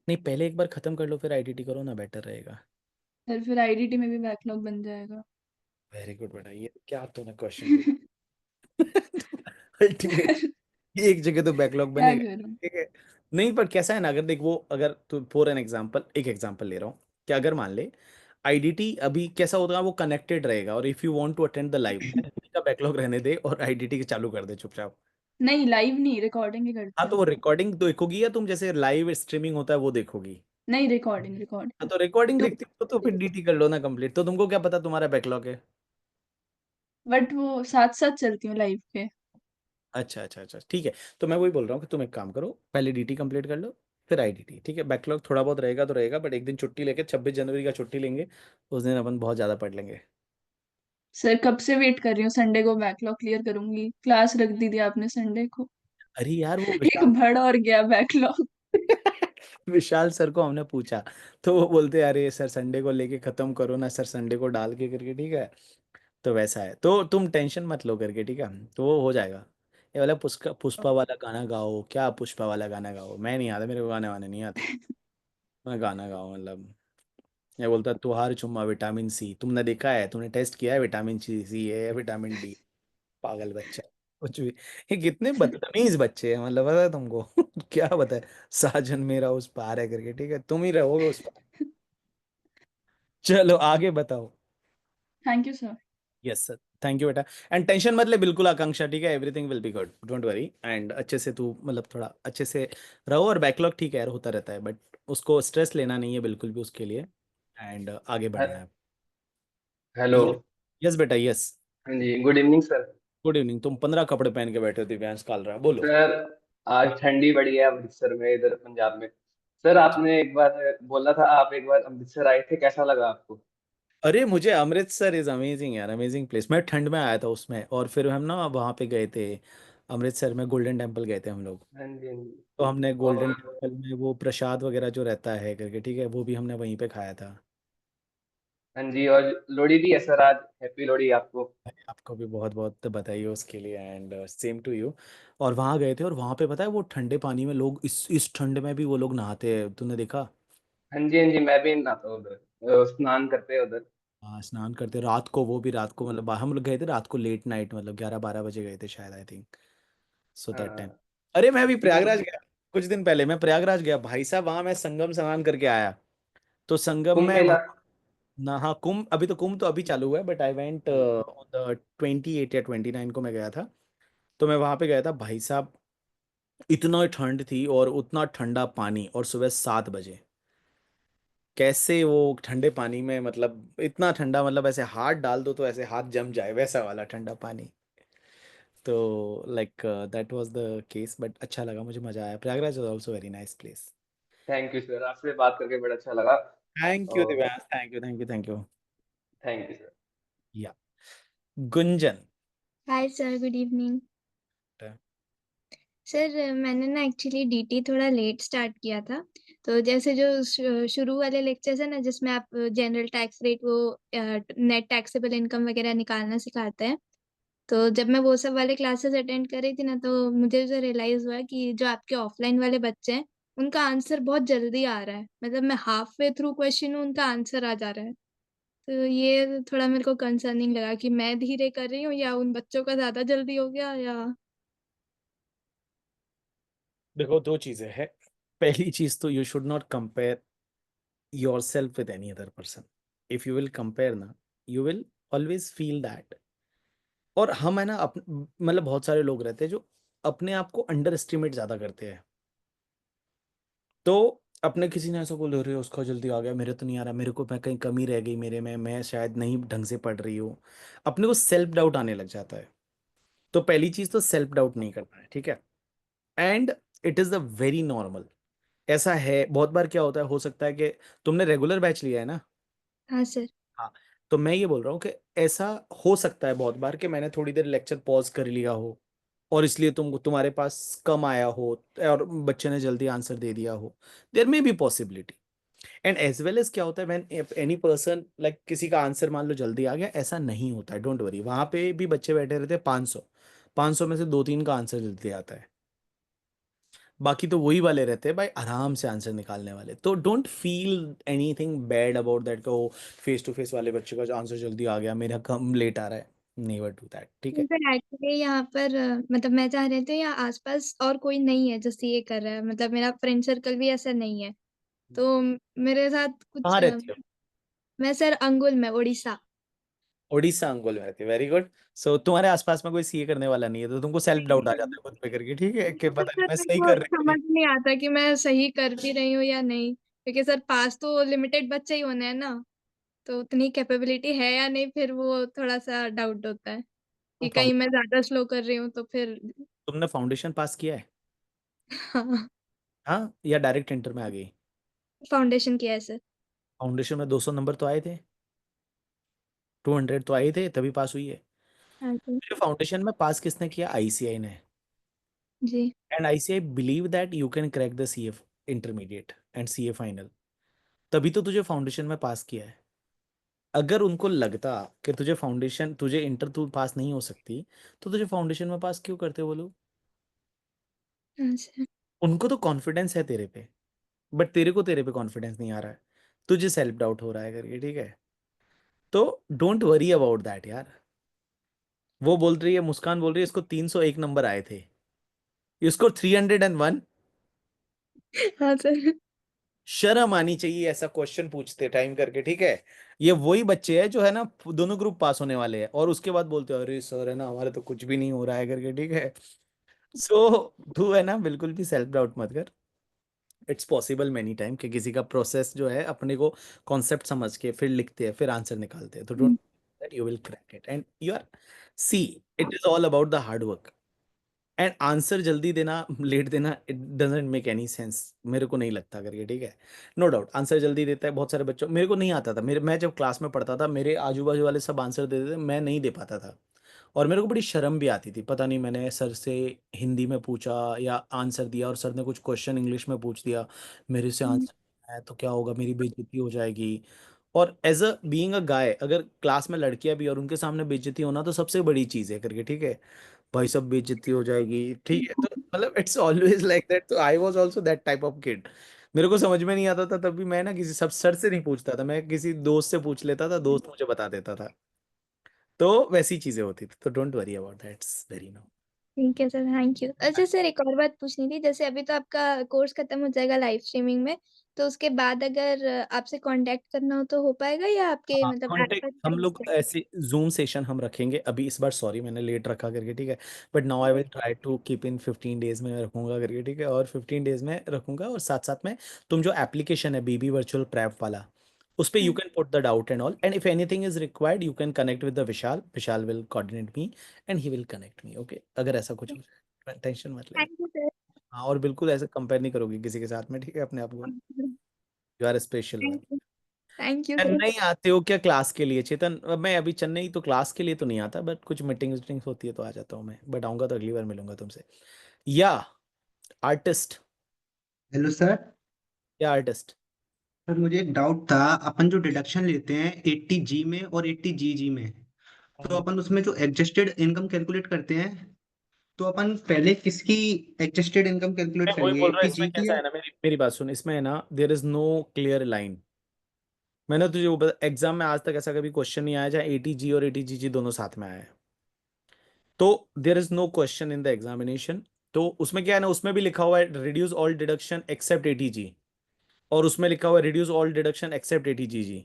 नहीं, पहले एक बार खत्म कर लो फिर आईटीटी करो ना, बेटर रहेगा। सर फिर आईडीटी में भी बैकलॉग बन जाएगा। वेरी गुड बेटा, ये क्या तूने क्वेश्चन पूछा। अल्टीमेट, एक जगह तो बैकलॉग क्या बनेगा, करूं। ठीक है। नहीं पर कैसा है ना, अगर देख वो, अगर तू फॉर एन एग्जांपल, एक एग्जांपल ले रहा हूँ कि अगर मान ले आईडीटी अभी कैसा होगा, वो कनेक्टेड रहेगा, और if you want to attend the live का बैकलॉग रहने दे और आईडीटी के चालू कर दे चुपचाप। नहीं लाइव नहीं, रिकॉर्डिंग ही हाँ, करते तो हैं। वो रिकॉर्डिंग देखोगी या तुम जैसे लाइव स्ट्रीमिंग होता है वो देखोगी। नहीं रिकॉर्डिंग हाँ, रिकॉर्डिंग। तो रिकॉर्डिंग तो देखती हो तो फिर डीटी कर लो ना कंप्लीट, तो तुमको क्या पता तुम्हारा बैकलॉग है। बट वो साथ साथ चलती हूँ लाइव के। अच्छा अच्छा अच्छा, ठीक है। तो मैं वही बोल रहा हूँ कि तुम एक काम करो, पहले डीटी कंप्लीट कर लो, फिर आईडीटी, ठीक है। बैकलॉग थोड़ा बहुत रहेगा तो रहेगा, बट एक दिन छुट्टी लेके 26 जनवरी का छुट्टी लेंगे, उस दिन अपन बहुत ज्यादा पढ़ लेंगे। सर कब से वेट कर रही हूँ, संडे को बैकलॉग क्लियर करूंगी, क्लास रख दी थी आपने संडे को। अरे यार वो एक विशाल, बढ़ और गया बैकलॉग। विशाल सर को हमने पूछा, तो वो बोलते अरे सर संडे को लेके खत्म करो ना सर, संडे को डाल के करके, ठीक है। तो वैसा है, तो तुम टेंशन मत लो करके, ठीक है। तो वो हो जाएगा। ये वाला पुष्पा पुष्पा वाला गाना गाओ, क्या पुष्पा वाला गाना गाओ, मैं नहीं आता, मेरे को गाने वाने नहीं आते। मैं गाना गाऊं मतलब, ये बोलता तुहार चुम्मा विटामिन सी, तुमने देखा है, तुमने टेस्ट किया है विटामिन सी सी है या विटामिन डी, पागल बच्चा कुछ भी। ये कितने बदतमीज बच्चे हैं, मतलब पता है तुमको। क्या बताए, साजन मेरा उस पार है करके, ठीक है, तुम ही रहोगे उस पार। चलो आगे बताओ। Thank you sir. Yes sir, thank you बेटा। एंड टेंशन मत ले बिल्कुल आकांक्षा, ठीक है, everything will be good, don't worry. And अच्छे से तू मतलब थोड़ा अच्छे से रहो, और बैकलॉग ठीक है यार, होता रहता है, बट उसको स्ट्रेस लेना नहीं है बिल्कुल भी उसके लिए। एंड आगे बढ़ना है। हेलो। यस बेटा, यस। हाँ जी, good evening sir. Good evening. तुम 15 कपड़े पहन के बैठे हो दिव्यांश कालरा, बोलो। सर आज ठंडी बढ़ी है अमृतसर में, इधर पंजाब में। सर आपने एक बार बोला था, आप एक बार अमृतसर आए थे, कैसा लगा आपको? अरे मुझे अमृतसर इज अमेजिंग यार, अमेजिंग प्लेस। मैं ठंड में आया था उसमें, और फिर हम ना वहाँ पे गए थे, अमृतसर में गोल्डन टेम्पल गए थे हम लोग। हाँ जी, हाँ जी। तो हमने गोल्डन और टेम्पल में वो प्रसाद वगैरह जो रहता है करके, ठीक है, वो भी हमने वहीं पे खाया था। हाँ जी, और लोहड़ी भी है सर आज। हैप्पी लोहड़ी आपको। आपको भी बहुत बहुत बधाई हो उसके लिए, एंड सेम टू यू। और वहाँ गए थे, और वहाँ पे पता है वो ठंडे पानी में लोग इस ठंड में भी वो लोग नहाते हैं, तूने देखा? हाँ जी, हाँ जी, मैं भी नहाता हूँ उधर, स्नान करते हैं उधर। हाँ, स्नान करते रात को, वो भी रात को, मतलब हम लोग गए थे रात को, लेट नाइट, मतलब 11-12 बजे गए थे शायद, I think so that time. हाँ। अरे मैं अभी वो प्रयागराज गया, कुछ दिन पहले मैं प्रयागराज गया भाई साहब, वहां मैं संगम स्नान करके आया। तो संगम कुंभ में मेला। वहाँ ना, हाँ कुंभ, अभी तो कुंभ तो अभी चालू हुआ है, बट आई वेंट हाँ जी। ऑन द 28 या 29 को मैं गया था। तो मैं वहां पे गया था भाई साहब, इतना ठंड थी और उतना ठंडा पानी, और सुबह 7 बजे कैसे वो ठंडे पानी में, मतलब इतना ठंडा, मतलब ऐसे हाथ डाल दो तो ऐसे हाथ जम जाए, वैसा वाला ठंडा पानी। तो like that was the case, but अच्छा लगा, मुझे मजा आया। Prayagraj was also very nice place. Thank you sir, आपसे बात करके बड़ा अच्छा लगा। थैंक यू और Divyansh, thank you, thank you, thank you. Thank you sir. या Gunjan. Hi sir, good evening. Sir मैंने ना एक्चुअली डीटी थोड़ा लेट स्टार्ट किया था। तो जैसे जो शुरू वाले लेक्चर्स है ना, जिसमें आप जनरल टैक्स रेट, वो नेट टैक्सेबल इनकम वगैरह निकालना सिखाते हैं, तो जब मैं वो सब वाले क्लासेस अटेंड कर रही थी ना, तो मुझे जो रियलाइज हुआ कि जो आपके ऑफलाइन वाले बच्चे हैं, उनका आंसर बहुत जल्दी आ रहा है। मतलब मैं हाफ वे थ्रू क्वेश्चन हूँ, उनका आंसर आ जा रहा है। तो ये थोड़ा मेरे को कंसर्निंग लगा कि मैं धीरे कर रही हूँ, या उन बच्चों का ज्यादा जल्दी हो गया, या देखो, दो चीजें हैं। पहली चीज तो you should not compare yourself with any other person. If you will compare ना, you will always feel that। और हम है ना, मतलब बहुत सारे लोग रहते हैं जो अपने आप को अंडर एस्टिमेट ज्यादा करते हैं। तो अपने किसी ने ऐसा बोल रहे उसका जल्दी आ गया, मेरे तो नहीं आ रहा, मेरे को, मैं कहीं कमी रह गई मेरे में, मैं शायद नहीं ढंग से पढ़ रही हूँ। अपने को सेल्फ डाउट आने लग जाता है। तो पहली चीज तो सेल्फ डाउट नहीं करना है, ठीक है। And it is the very normal. ऐसा है बहुत बार, क्या होता है, हो सकता है कि तुमने रेगुलर बैच लिया है ना। हाँ सर। हाँ। तो मैं ये बोल रहा हूँ कि ऐसा हो सकता है बहुत बार कि मैंने थोड़ी देर लेक्चर पॉज कर लिया हो, और इसलिए तुम्हारे पास कम आया हो, और बच्चे ने जल्दी आंसर दे दिया हो। There may be possibility. And as well as क्या होता है, व्हेन एनी पर्सन लाइक, किसी का आंसर मान लो जल्दी आ गया, ऐसा नहीं होता है, डोंट वरी। वहां पे भी बच्चे बैठे रहते हैं 500, 500 में से 2-3 का आंसर जल्दी आता है। बाकी तो वही वाले रहते हैं भाई, आराम से आंसर निकालने वाले। तो don't feel anything bad about that को, फेस टू फेस वाले बच्चे का आंसर जल्दी आ गया, मेरा कम लेट आ रहा है। नेवर डू दैट, ठीक है। सर एक्चुअली यहाँ पर मतलब मैं जहाँ रहती हूँ, यहाँ आसपास और कोई नहीं है जो सीए कर रहा है। मतलब मेरा फ्रेंड सर्कल भी ऐसा नहीं है। तो मेरे साथ कुछ कहाँ रहती हो? मैं सर अंगुल में, उड़ीसा। उड़ीसा, अंगुल में रहती है, वेरी गुड। सो तुम्हारे आसपास में कोई सीए करने वाला नहीं है, तो तुमको सेल्फ डाउट आ जाता है खुद पे करके, ठीक है, कि पता नहीं सर मैं मेरे सही को कर रही हूँ। समझ नहीं आता कि मैं सही कर भी रही हूँ या नहीं, क्योंकि सर पास तो लिमिटेड बच्चे ही होने हैं ना। तो उतनी कैपेबिलिटी है या नहीं, फिर वो थोड़ा सा डाउट होता है कि कहीं मैं ज्यादा स्लो कर रही हूँ तो फिर। तुमने फाउंडेशन पास किया है? हाँ, हाँ, या डायरेक्ट इंटर में आ गई? फाउंडेशन किया है सर। फाउंडेशन में 200 नंबर तो आए थे, 200 तो आए थे, तभी पास हुई है। हाँ सर। फाउंडेशन में पास किसने किया? आईसीआई ने। जी। And ICAI believe that you can crack the CA intermediate and CA final. तभी तो तुझे फाउंडेशन में पास किया है। अगर उनको लगता कि तुझे फाउंडेशन, तुझे इंटर तू पास नहीं हो सकती, तो तुझे फाउंडेशन में पास क्यों करते वो लोग? हाँ सर। उनको तो कॉन्फिडेंस है तेरे पे, बट तेरे को तेरे पे कॉन्फिडेंस नहीं आ रहा है, तुझे सेल्फ डाउट हो रहा है करके, ठीक है। तो डोंट वरी अबाउट दैट यार। वो बोल रही है, मुस्कान बोल रही है इसको 301 नंबर आए थे, इसको 301। हाँ सर। शर्म आनी चाहिए ऐसा क्वेश्चन पूछते टाइम करके, ठीक है। ये वही बच्चे हैं जो है ना, दोनों ग्रुप पास होने वाले हैं, और उसके बाद बोलते हैं अरे सर है ना, हमारे तो कुछ भी नहीं हो रहा है करके, ठीक है। सो तू है ना, बिल्कुल भी सेल्फ डाउट मत कर। इट्स पॉसिबल मेनी टाइम कि किसी का प्रोसेस जो है, अपने को कॉन्सेप्ट समझ के फिर लिखते हैं, फिर आंसर निकालते हैं, तो don't, that you will crack it, and you are, see, it is all about the hard work. And answer जल्दी देना, लेट देना, it doesn't make any sense, मेरे को नहीं लगता करके, ठीक है। नो डाउट आंसर जल्दी देता है बहुत सारे बच्चों, मेरे को नहीं आता था, मेरे, मैं जब क्लास में पढ़ता था, मेरे आजू बाजू वाले सब आंसर देते थे, मैं नहीं दे पाता था। और मेरे को बड़ी शर्म भी आती थी, पता नहीं मैंने सर से हिंदी में पूछा या आंसर दिया और सर ने कुछ क्वेश्चन इंग्लिश में पूछ दिया, मेरे से आंसर है तो क्या होगा, मेरी बेइज्जती हो जाएगी। और एज अ बीइंग अ गाय, अगर क्लास में लड़कियां भी और उनके सामने बेइज्जती होना तो सबसे बड़ी चीज है करके, ठीक है भाई, सब बेइज्जती हो जाएगी, ठीक है, तो मतलब इट्स ऑलवेज लाइक दैट। तो I was also that type of kid. मेरे को समझ में नहीं आता था तब भी मैं ना किसी सब सर से नहीं पूछता था, मैं किसी दोस्त से पूछ लेता था, दोस्त मुझे बता देता था। तो वैसी चीजें होती थी, तो don't worry about that, it's very no. ठीक है सर, थैंक यू। अच्छा सर, एक और बात पूछनी थी, जैसे अभी तो आपका कोर्स खत्म हो जाएगा लाइव स्ट्रीमिंग में, तो उसके बाद अगर आपसे कांटेक्ट करना हो तो हो पाएगा, या आपके हाँ, मतलब कॉन्टेक्ट आसपास हम कहीं लोग से? ऐसे जूम सेशन हम रखेंगे अभी इस बार, सॉरी मैंने लेट रखा करके, ठीक है, but now I will try to keep in 15 days में रखूंगा करके, ठीक है, और 15 डेज में रखूंगा, और साथ साथ में तुम जो एप्लीकेशन है बीबी वर्चुअल प्रैप वाला, उस पे you can put the doubt and all, and if anything is required you can connect with the Vishal, Vishal will coordinate me and he will connect me, okay, अगर ऐसा कुछ हो जाए tension मत लेना। Thank you sir. हाँ, और बिल्कुल ऐसे कंपेयर नहीं करोगे किसी के साथ में, ठीक है, अपने आप को, you are special one. Thank you. Thank you sir. Chennai आते हो क्या क्लास के लिए चेतन? मैं अभी चेन्नई तो क्लास के लिए तो नहीं आता, बट कुछ मीटिंग्स वीटिंग्स होती है तो आ जाता हूँ मैं, बट आऊंगा तो अगली बार मिलूंगा तुमसे। या आर्टिस्ट, हेलो सर। या आर्टिस्ट। सर मुझे एक डाउट था। अपन जो डिडक्शन लेते हैं 80G में और 80GG में, तो अपन उसमें जो एडजस्टेड इनकम कैलकुलेट करते हैं, तो अपन पहले किसकी एडजस्टेड इनकम मैं कैलकुलेट वही करेंगे, बोल रहा हूँ, 80G इसमें की कैसा या? है ना, मेरी मेरी बात सुन, इसमें है ना there is no clear line. मैंने तुझे वो एग्जाम में आज तक ऐसा कभी क्वेश्चन नहीं आया जहाँ 80G और 80GG दोनों साथ में आया है, तो there is no question in the examination. तो उसमें क्या है ना, उसमें भी लिखा हुआ है reduce all deduction accept 80G, और उसमें लिखा हुआ है reduce all deduction except 80GG।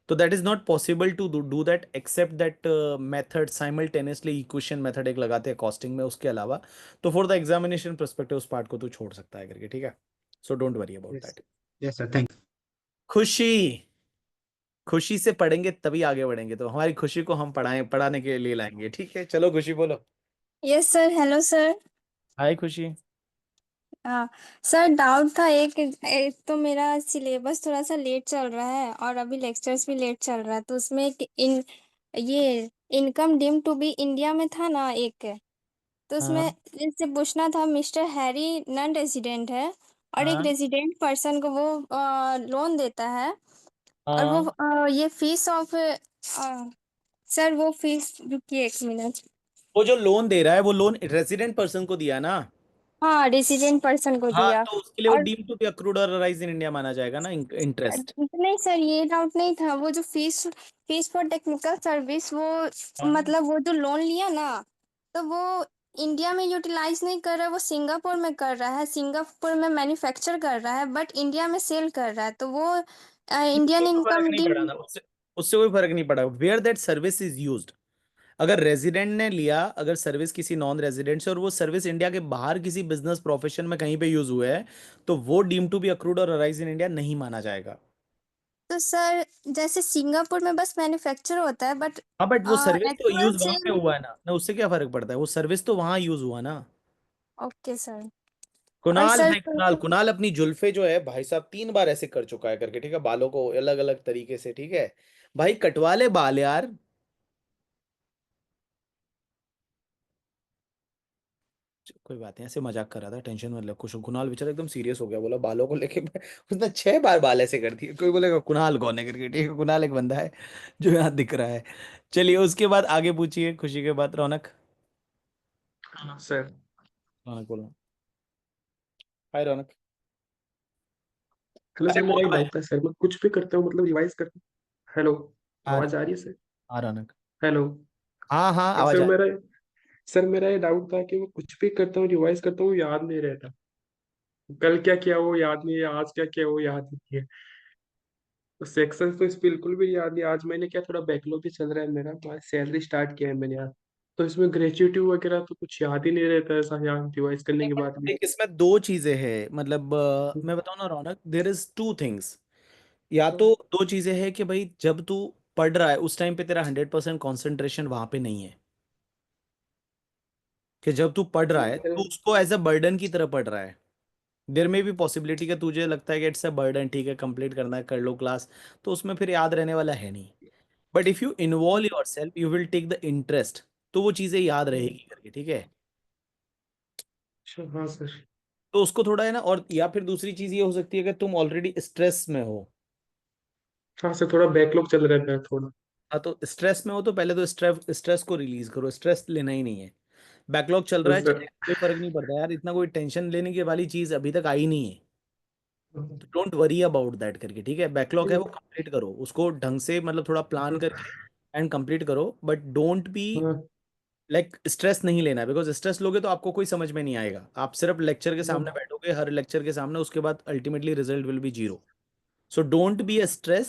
तो that is not possible to do that except that method simultaneously, equation method एक लगाते हैं कॉस्टिंग में, उसके अलावा तो फॉर द एग्जामिनेशन परस्पेक्टिव उस पार्ट को तू छोड़ सकता है करके, ठीक है, so don't worry about yes. That. Yes sir, thank Khushi, Khushi से पढ़ेंगे तभी आगे बढ़ेंगे, तो हमारी खुशी को हम पढ़ाने के लिए लाएंगे, ठीक है, चलो खुशी बोलो। Yes sir. Hello sir. Hi Khushi. हाँ सर, डाउट था एक तो मेरा सिलेबस थोड़ा सा लेट चल रहा है और अभी लेक्चर्स भी लेट चल रहा है, तो उसमें ये income deem to be India में था ना एक, तो उसमें हाँ इससे पूछना था। मिस्टर हैरी नॉन रेजिडेंट है और एक हाँ रेजिडेंट पर्सन को वो लोन देता है, और वो हाँ। ये फीस ऑफ सर वो फीस, रुकिए एक मिनट। वो जो लोन दे रहा है वो लोन रेजिडेंट पर्सन को दिया ना? हाँ, रेजिडेंट पर्सन को हाँ, दिया। तो उसके लिए वो और डीम टू बी अक्रूड और राइज इन इंडिया माना जाएगा ना, इंटरेस्ट। नहीं सर, ये डाउट नहीं था। वो जो fees fees for technical service, वो हाँ, मतलब वो जो लोन लिया ना, तो वो इंडिया में यूटिलाइज नहीं कर रहा है, वो सिंगापुर में कर रहा है, सिंगापुर में मैन्युफैक्चर कर रहा है, बट इंडिया में सेल कर रहा है, तो वो इंडियन कोई फर्क इनकम नहीं पड़ा डीम। ना उससे, उससे कोई फर्क नहीं पड़ा where that service is used. अगर रेजिडेंट ने लिया, अगर सर्विस किसी नॉन रेजिडेंट से, और वो सर्विस इंडिया के बाहर किसी बिजनेस प्रोफेशन में कहीं पे यूज हुए है, तो वो डीम टू बी अक्रूड और अराइज इन इंडिया नहीं माना जाएगा। तो सर जैसे सिंगापुर में बस मैन्युफैक्चर होता है, बट हाँ, बट वो सर्विस तो एक्चुअल यूज वहां पे सेल। हुआ है ना, उससे क्या फर्क पड़ता है, वो सर्विस तो वहां यूज हुआ ना। Okay sir. और कुणाल सर है, कुणाल, कुणाल अपनी जुल्फे जो है भाई साहब 3 बार ऐसे कर चुका है करके, ठीक है, बालों को अलग अलग तरीके से, ठीक है, भाई कटवा ले बाल यार। कोई बात नहीं, ऐसे मजाक कर रहा था, टेंशन मत ले, कुछ कुणाल बेचारा एकदम सीरियस हो गया, बोला बालों को लेके उसने 6 बार बाल ऐसे कर दिए, कोई बोलेगा कुणाल कौन है करके, ठीक है, कुणाल एक बंदा है जो यहाँ दिख रहा है। चलिए उसके बाद आगे पूछिए, खुशी के बाद रौनक। हाँ सर। रौनक बोलो। हाय रौनक। हेलो अरे सर, मेरा बोल एक भाई। डाउट था सर। मैं कुछ भी करता हूँ मतलब रिवाइज करता हूँ। हेलो, हाँ आवाज आ रही है सर? हाँ रौनक। हेलो। हाँ हाँ, आवाज सर आ रही मेरा ये डाउट था कि मैं कुछ भी करता हूँ, रिवाइज करता हूँ, याद नहीं रहता। कल क्या किया वो याद नहीं है, आज क्या किया वो याद नहीं है। तो सेक्शन तो इस बिल्कुल भी याद नहीं। आज मैंने क्या, थोड़ा बैकलॉग भी चल रहा है मेरा, तो आज सैलरी स्टार्ट किया है मैंने यार। तो इसमें ग्रेच्युटी वगैरह तो कुछ याद ही नहीं रहता ऐसा, याद रिवाइज करने नहीं, के बट बाद भी। देख इसमें दो चीजें हैं, मतलब मैं बताऊं ना रौनक, देर इज टू थिंग्स। या तो दो चीजें हैं कि भाई जब तू पढ़ रहा है उस टाइम पे तेरा 100% कॉन्सेंट्रेशन वहां पे नहीं है, कि जब तू पढ़ रहा है तो उसको एज अ बर्डन की तरह पढ़ रहा है। देर में भी पॉसिबिलिटी कि तुझे लगता है कि इट्स अ बर्डन, ठीक है कंप्लीट करना है, कर लो क्लास, तो उसमें फिर याद रहने वाला है नहीं। But if you involve yourself you will take the interest, तो वो चीजें याद रहेगी करके, ठीक है। अच्छा हाँ सर। तो उसको थोड़ा है ना, और या फिर दूसरी चीज ये हो सकती है कि तुम ऑलरेडी स्ट्रेस में हो। हाँ सर, थोड़ा बैकलॉग चल रहा है मेरा थोड़ा। हाँ, तो स्ट्रेस में हो तो पहले तो स्ट्रेस को रिलीज करो, स्ट्रेस लेना ही नहीं है। बैकलॉग चल तो रहा है सर चले, कोई फर्क नहीं पड़ता यार, इतना कोई टेंशन लेने की वाली चीज अभी तक आई नहीं है। तो डोंट वरी अबाउट दैट करके, ठीक है। बैकलॉग है वो कंप्लीट करो, उसको ढंग से मतलब थोड़ा प्लान करके एंड कंप्लीट करो, बट डोंट बी हाँ लाइक स्ट्रेस नहीं लेना है, बिकॉज स्ट्रेस लोगे तो आपको कोई समझ में नहीं आएगा। आप सिर्फ लेक्चर के सामने बैठोगे, हर लेक्चर के सामने, उसके बाद ultimately result will be zero. So don't be a stress,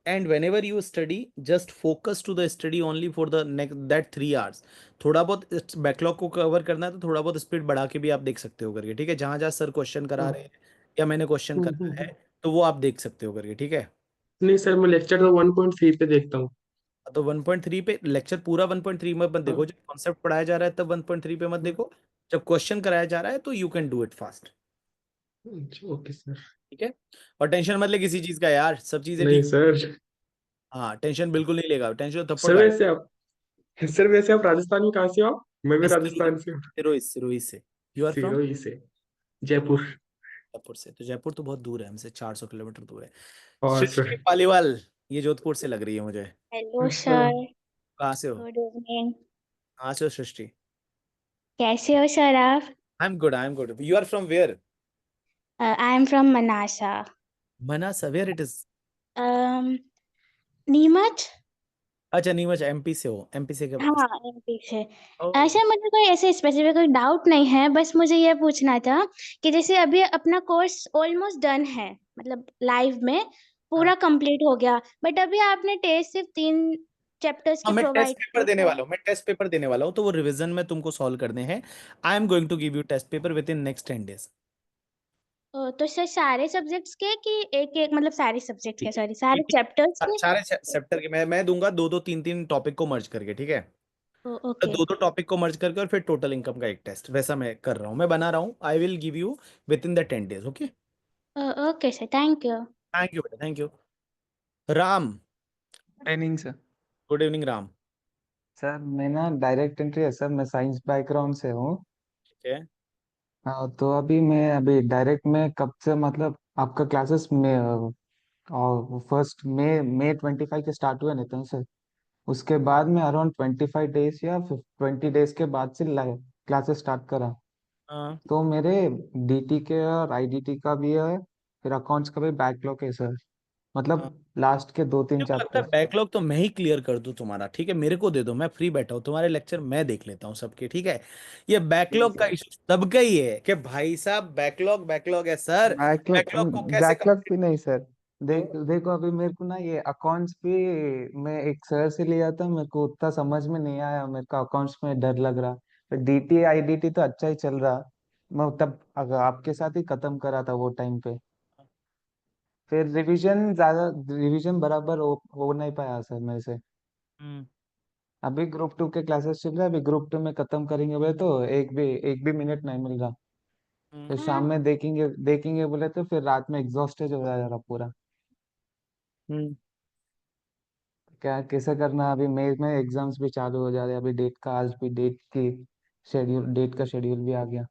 and whenever you study, just focus to the study only for the next that 3 hours. थोड़ा बहुत बैकलॉग को कवर करना है तो थोड़ा बहुत स्पीड बढ़ा के भी आप देख सकते हो करके, ठीक है। जहां जहां सर क्वेश्चन करा रहे हैं या मैंने क्वेश्चन करा है, तो वो आप देख सकते हो करके, ठीक है। नहीं सर, मैं लेक्चर तो 1.3 पे देखता हूँ। तो 1.3 पे लेक्चर पूरा 1.3 में मत देखो, जब कॉन्सेप्ट पढ़ाया जा रहा है तब 1.3 पे मत देखो, जब क्वेश्चन कराया जा रहा है तो you can do it fast, okay sir. ठीक है। और टेंशन मत ले किसी चीज का यार, सब चीजें नहीं ठीक। सर। हाँ, टेंशन बिल्कुल नहीं लेगा, टेंशन तो थप्पड़ सर खाएगा। वैसे आप सर वैसे आप राजस्थान में कहाँ से हो आप? मैं भी सिरोही, राजस्थान से हूँ। सिरोही से। You are from? सिरोही से। जयपुर। जयपुर से? तो जयपुर तो बहुत दूर है हमसे, 400 किलोमीटर दूर है। और सृष्टि सर। पालीवाल, ये जोधपुर से लग रही है मुझे। हेलो अच्छा। सर। कहाँ से हो? Good evening. कहाँ से हो सृष्टि? कैसे हो सर आप? I am good, I am good. You are from where? I am from Manasa. Manasa, where it is? Neemuch. अच्छा, नीमच, एमपी से हो? एमपी से क्या? हाँ, एमपी से। ओ, ऐसे मुझे कोई ऐसे स्पेसिफिक कोई डाउट नहीं है, बस मुझे ये पूछना था कि जैसे अभी अपना कोर्स ऑलमोस्ट डन है, मतलब लाइव में पूरा कंप्लीट हो गया, बट अभी आपने टेस्ट सिर्फ 3 चैप्टर्स हाँ, के मैं टेस्ट प्रोवाइड पेपर किए देने थे। वाला हूँ, मैं टेस्ट पेपर देने वाला हूँ, तो वो रिवीजन में तुमको सॉल्व करने हैं। I am going to give you test paper within next 10 days। तो सर सारे सब्जेक्ट्स के कि एक एक, मतलब सारे सब्जेक्ट्स के, सॉरी सारे चैप्टर्स के? सारे चैप्टर के मैं दूंगा, दो दो तीन तीन टॉपिक को मर्ज करके, ठीक है। ओके। दो दो टॉपिक को मर्ज करके और फिर टोटल इनकम का एक टेस्ट, वैसा मैं कर रहा हूँ, मैं बना रहा हूँ। I will give you with in the 10 days, okay. Okay sir, thank you. Thank you बेटा, thank you. Ram, training sir. Good evening Ram. Sir मैं ना डायरेक्ट एंट्री है सर, मैं साइंस बैकग्राउंड से हूँ। ठीक है। हाँ तो अभी डायरेक्ट में कब से मतलब आपका क्लासेस में और फर्स्ट मई 25 के स्टार्ट हुए नहीं थे सर। उसके बाद में अराउंड 25 डेज या फिर 20 डेज के बाद से क्लासेस स्टार्ट करा। हाँ तो मेरे डीटी के और आईडीटी का भी है, फिर अकाउंट्स का भी बैकलॉग है सर, हाँ, मतलब लास्ट के 2-3 मेरे को लगता है चैप्टर। बैकलॉग तो मैं ही क्लियर कर दूं तुम्हारा, ठीक है। मेरे को दे दो, मैं फ्री बैठा हूँ, तुम्हारे लेक्चर मैं देख लेता हूँ सबके, ठीक है। ये बैकलॉग का इशू सबका ही है कि भाई साहब बैकलॉग बैकलॉग है सर। बैकलॉग बैकलॉग को कैसे बैकलॉग भी कंप्लीट? नहीं सर। देखो अभी मेरे को ना ये अकाउंट्स भी मैं एक सर से लिया था, मेरे को उतना समझ में नहीं आया, मेरे को अकाउंट्स में डर लग रहा। फिर डीटी आईडीटी तो अच्छा ही चल रहा, मैं तब अगर आपके साथ ही खत्म करा था वो टाइम पे। फिर रिवीजन बराबर हो नहीं पाया सर मेरे से। हम्म अभी ग्रुप 2 के क्लासेस चल रहा है, अभी ग्रुप 2 में खत्म करेंगे बोले तो एक भी मिनट नहीं मिल रहा। हम्म फिर शाम में देखेंगे देखेंगे बोले तो फिर रात में एग्जॉस्टेड हो जा रहा पूरा। हम्म। क्या कैसे करना है? अभी मई में एग्जाम्स भी चालू हो जा रहे हैं, अभी डेट का आज भी डेट का शेड्यूल भी आ गया।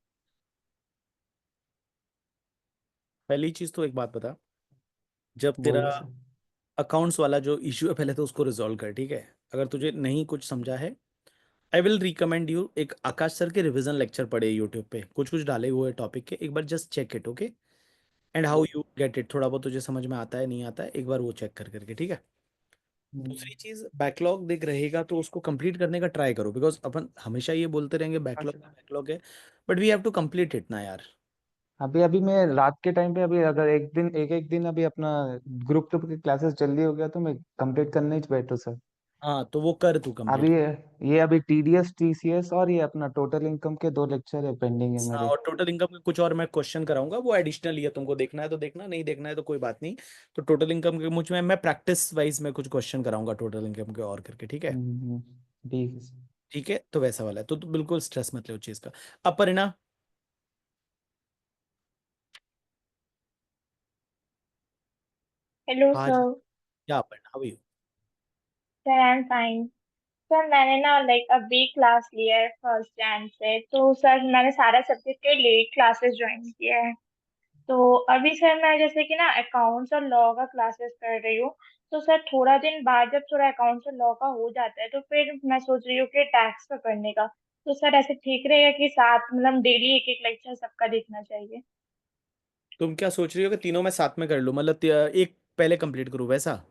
पहली चीज तो एक बात बता, जब तेरा बोलिए सर। अकाउंट्स वाला जो इशू है पहले तो उसको रिजॉल्व कर, ठीक है। अगर तुझे नहीं कुछ समझा है, आई विल रिकमेंड यू एक आकाश सर के रिवीजन लेक्चर पढ़े यूट्यूब पे, कुछ कुछ डाले हुए टॉपिक के, एक बार just check it, okay. And how you get it, थोड़ा बहुत तुझे समझ में आता है नहीं आता है, एक बार वो चेक कर करके, ठीक है। दूसरी चीज, बैकलॉग देख रहेगा तो उसको कंप्लीट करने का ट्राई करो, बिकॉज अपन हमेशा ये बोलते रहेंगे बैकलॉग अच्छा। बैकलॉग है, but we have to complete it ना यार। अभी अभी मैं रात के टाइम पे अभी अगर एक दिन अभी अपना ग्रुप 2 की क्लासेस जल्दी हो गया तो मैं कंप्लीट करने ही बैठू सर। हाँ, तो वो कर तू अभी कंप्लीट। ये अभी टीडीएस टीसीएस और ये अपना टोटल इनकम के 2 लेक्चर है पेंडिंग है हाँ, मेरे। और टोटल इनकम के कुछ और मैं क्वेश्चन कराऊंगा, वो एडिशनल ही है, तुमको देखना है तो देखना, नहीं देखना है तो कोई बात नहीं। तो टोटल इनकम के मुझ में मैं प्रैक्टिस वाइज में कुछ क्वेश्चन कराऊंगा टोटल इनकम के और करके, ठीक है। हम्म, ठीक है सर। ठीक है, तो वैसा वाला है, तो बिल्कुल स्ट्रेस मत लो उस चीज का। अब परिणा, Hello, आज sir. क्या Parina, how you? Sir, I'm fine. Sir मैंने ना लाइक अभी क्लास लिया है 1 जैन से, तो सर मैंने सारा सब्जेक्ट के लेट क्लासेस ज्वाइन किया है। तो अभी सर मैं जैसे कि ना अकाउंट्स और लॉ का क्लासेस कर रही हूँ। तो सर थोड़ा दिन बाद जब थोड़ा अकाउंट्स और लॉ का हो जाता है तो फिर मैं सोच रही हूँ कि टैक्स का करने का। तो सर ऐसे ठीक रहेगा कि साथ मतलब डेली एक एक लेक्चर सबका देखना चाहिए? तुम क्या सोच रही हो कि तीनों मैं साथ में कर लूँ, मतलब एक पहले कंप्लीट करूँ वैसा?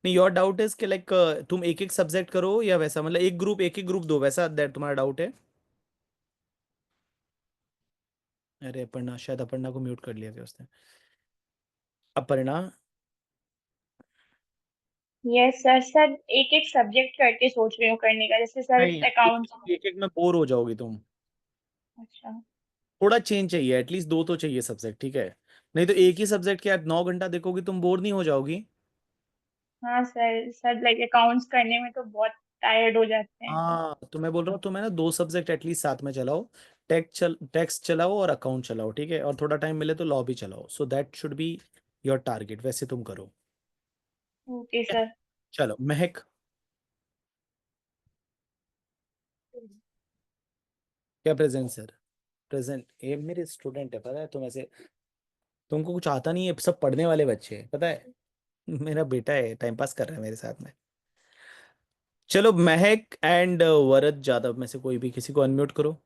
नहीं, योर डाउट इज कि लाइक तुम एक एक सब्जेक्ट करो या वैसा, मतलब एक एक ग्रुप दो, वैसा दैट तुम्हारा डाउट है? अरे अपर्णा, शायद अपर्णा को म्यूट कर लिया क्या उसने? Aparna, yes sir. सर एक एक सब्जेक्ट करके सोच रही हूँ करने का, जैसे सर नहीं, अकाउंट्स। एक एक में बोर हो जाओगी तुम। अच्छा। थोड़ा चेंज चाहिए, एटलीस्ट दो तो चाहिए सब्जेक्ट, ठीक है? नहीं तो एक ही सब्जेक्ट के यार 9 घंटा देखोगी तुम, बोर नहीं हो जाओगी? हाँ सर, सर लाइक अकाउंट्स करने में तो बहुत टायर्ड हो जाते हैं। हाँ, तो मैं बोल रहा हूँ तुम्हें ना दो सब्जेक्ट एटलीस्ट साथ में चलाओ। टैक्स चलाओ और अकाउंट चलाओ, ठीक है? और थोड़ा टाइम मिले तो लॉ भी चलाओ, so that should be your target, वैसे तुम करो। Okay sir. चलो महक, क्या प्रेजेंट सर? प्रेजेंट, ये मेरे स्टूडेंट है पता है, तुम ऐसे, तुमको कुछ आता नहीं है, सब पढ़ने वाले बच्चे हैं पता है। मेरा बेटा है, टाइम पास कर रहा है मेरे साथ में। चलो महक एंड वरद जादव में से कोई भी किसी को अनम्यूट करो।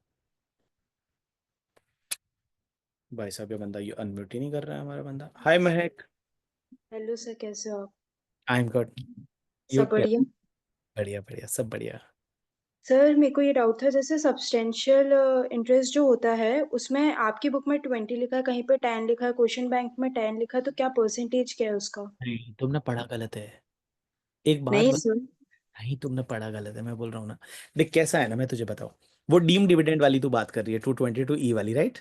भाई साहब, ये बंदा ये अनम्यूट ही नहीं कर रहा है हमारा बंदा। हाय महक। हेलो सर, कैसे हो आप? I am good. यू सब बढ़िया। बढ़िया बढ़िया, सब बढ़िया। सर मेरे को ये डाउट था, जैसे सब्सटेंशियल इंटरेस्ट जो होता है उसमें आपकी बुक में 20 लिखा है, कहीं पे 10 लिखा है, क्वेश्चन बैंक में 10 लिखा है, तो क्या परसेंटेज क्या है उसका? नहीं, तुमने पढ़ा गलत है। एक बात नहीं बता, सर। नहीं तुमने पढ़ा गलत है, मैं बोल रहा हूँ ना। देख कैसा है ना, मैं तुझे बताऊँ। वो डीम डिविडेंड वाली तू बात कर रही है, 222E वाली, राइट?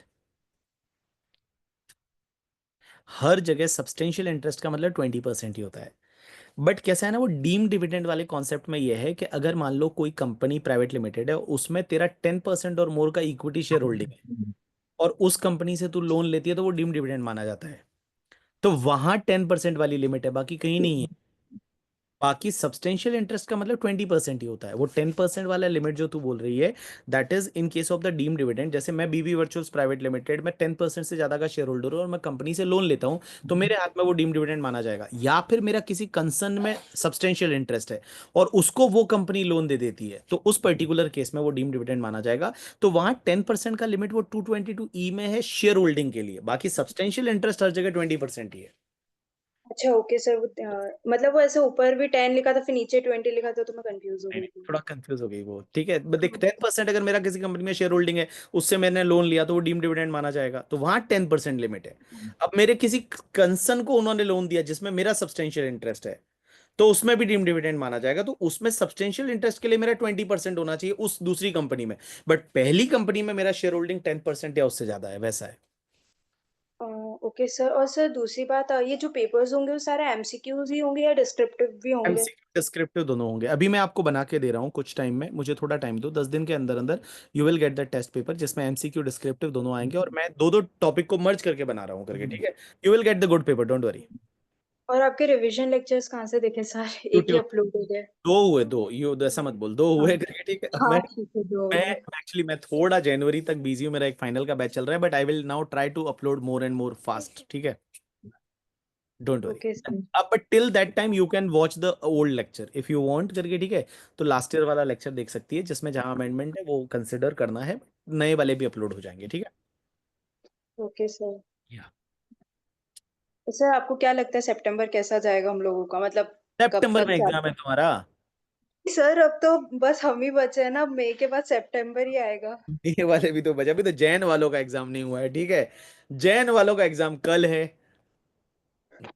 हर जगह सब्सटेंशियल इंटरेस्ट का मतलब 20% ही होता है। बट कैसा है ना, वो डीम डिविडेंड वाले कॉन्सेप्ट में ये है कि अगर मान लो कोई कंपनी प्राइवेट लिमिटेड है, उसमें तेरा 10% और मोर का इक्विटी शेयर होल्डिंग है, और उस कंपनी से तू लोन लेती है, तो वो डीम डिविडेंड माना जाता है। तो वहां 10% वाली लिमिट है, बाकी कहीं नहीं है। बाकी सब्सटेंशियल इंटरेस्ट का मतलब 20% ही होता है। वो 10% वाला लिमिट जो तू बोल रही है, that is in case of the deem dividend. जैसे मैं बीवी वर्चुअल्स प्राइवेट लिमिटेड में 10% से ज्यादा का शेयर होल्डर हूँ और मैं कंपनी से लोन लेता हूँ, तो मेरे हाथ में वो डीम डिविडेंड माना जाएगा। या फिर मेरा किसी कंसर्न में सब्सटेंशियल इंटरेस्ट है और उसको वो कंपनी लोन दे देती है, तो उस पर्टिकुलर केस में वो डीम डिविडेंड माना जाएगा। तो वहां 10% का लिमिट वो 222E में है शेयर होल्डिंग के लिए, बाकी सब्सटेंशियल इंटरेस्ट हर जगह 20% ही है। अच्छा ओके सर, वो मतलब वो ऐसे ऊपर भी 10 लिखा था फिर नीचे 20 लिखा था, तो मैं कंफ्यूज हो नहीं, गई नहीं, थी। थोड़ा कंफ्यूज हो गई वो, ठीक है? बट देख 10% अगर मेरा किसी कंपनी में शेयर होल्डिंग है, उससे मैंने लोन लिया, तो वो डीम डिविडेंड माना जाएगा, तो वहां 10% लिमिट है। अब मेरे किसी कंसर्न को उन्होंने लोन दिया जिसमें मेरा सब्सटेंशियल इंटरेस्ट है, तो उसमें भी डीम डिविडेंड माना जाएगा। तो उसमें सब्सटेंशियल इंटरेस्ट के लिए मेरा 20% होना चाहिए उस दूसरी कंपनी में। बट पहली कंपनी में मेरा शेयर होल्डिंग 10% या उससे ज्यादा है, वैसा है। Okay sir. और सर दूसरी बात, ये जो पेपर्स होंगे वो सारे एमसीक्यूज ही होंगे या डिस्क्रिप्टिव भी होंगे? एमसीक्यू डिस्क्रिप्टिव दोनों होंगे। अभी मैं आपको बना के दे रहा हूँ कुछ टाइम में, मुझे थोड़ा टाइम दो, 10 दिन के अंदर अंदर you will get the test paper, जिसमें एमसीक्यू डिस्क्रिप्टिव दोनों आएंगे, और मैं दो दो टॉपिक को मर्ज करके बना रहा हूँ करके, ठीक है? You will get the good paper, don't worry. और आपके रिवीजन लेक्चर्स कहाँ से देखे सर? एक ही यूट्यूब। अपलोड हो गए? दो हुए, दो, यू ऐसा मत बोल, दो हाँ। हुए करके, ठीक है? अब हाँ मैं ठीक है, जो हो मैं गए। एक्चुअली मैं थोड़ा जनवरी तक बिजी हूँ, मेरा एक फाइनल का बैच चल रहा है, but I will now try to upload more and more fast, ठीक है? Don't worry. Okay sir. अब but till that time you can watch the old lecture if you want करके, ठीक है? तो लास्ट ईयर वाला लेक्चर देख सकती है, जिसमें जहां अमेंडमेंट है वो कंसिडर करना है। नए वाले भी अपलोड हो जाएंगे, ठीक है? Okay sir. या तो सर आपको क्या लगता है सितंबर कैसा जाएगा हम लोगों का, मतलब कब सितंबर तक में एग्जाम है चालू? तुम्हारा? सर अब तो बस हम ही बचे हैं ना, मई के बाद सितंबर ही आएगा। ये वाले भी तो बचा, अभी तो जैन वालों का एग्जाम नहीं हुआ है, ठीक है? जैन वालों का एग्जाम कल है,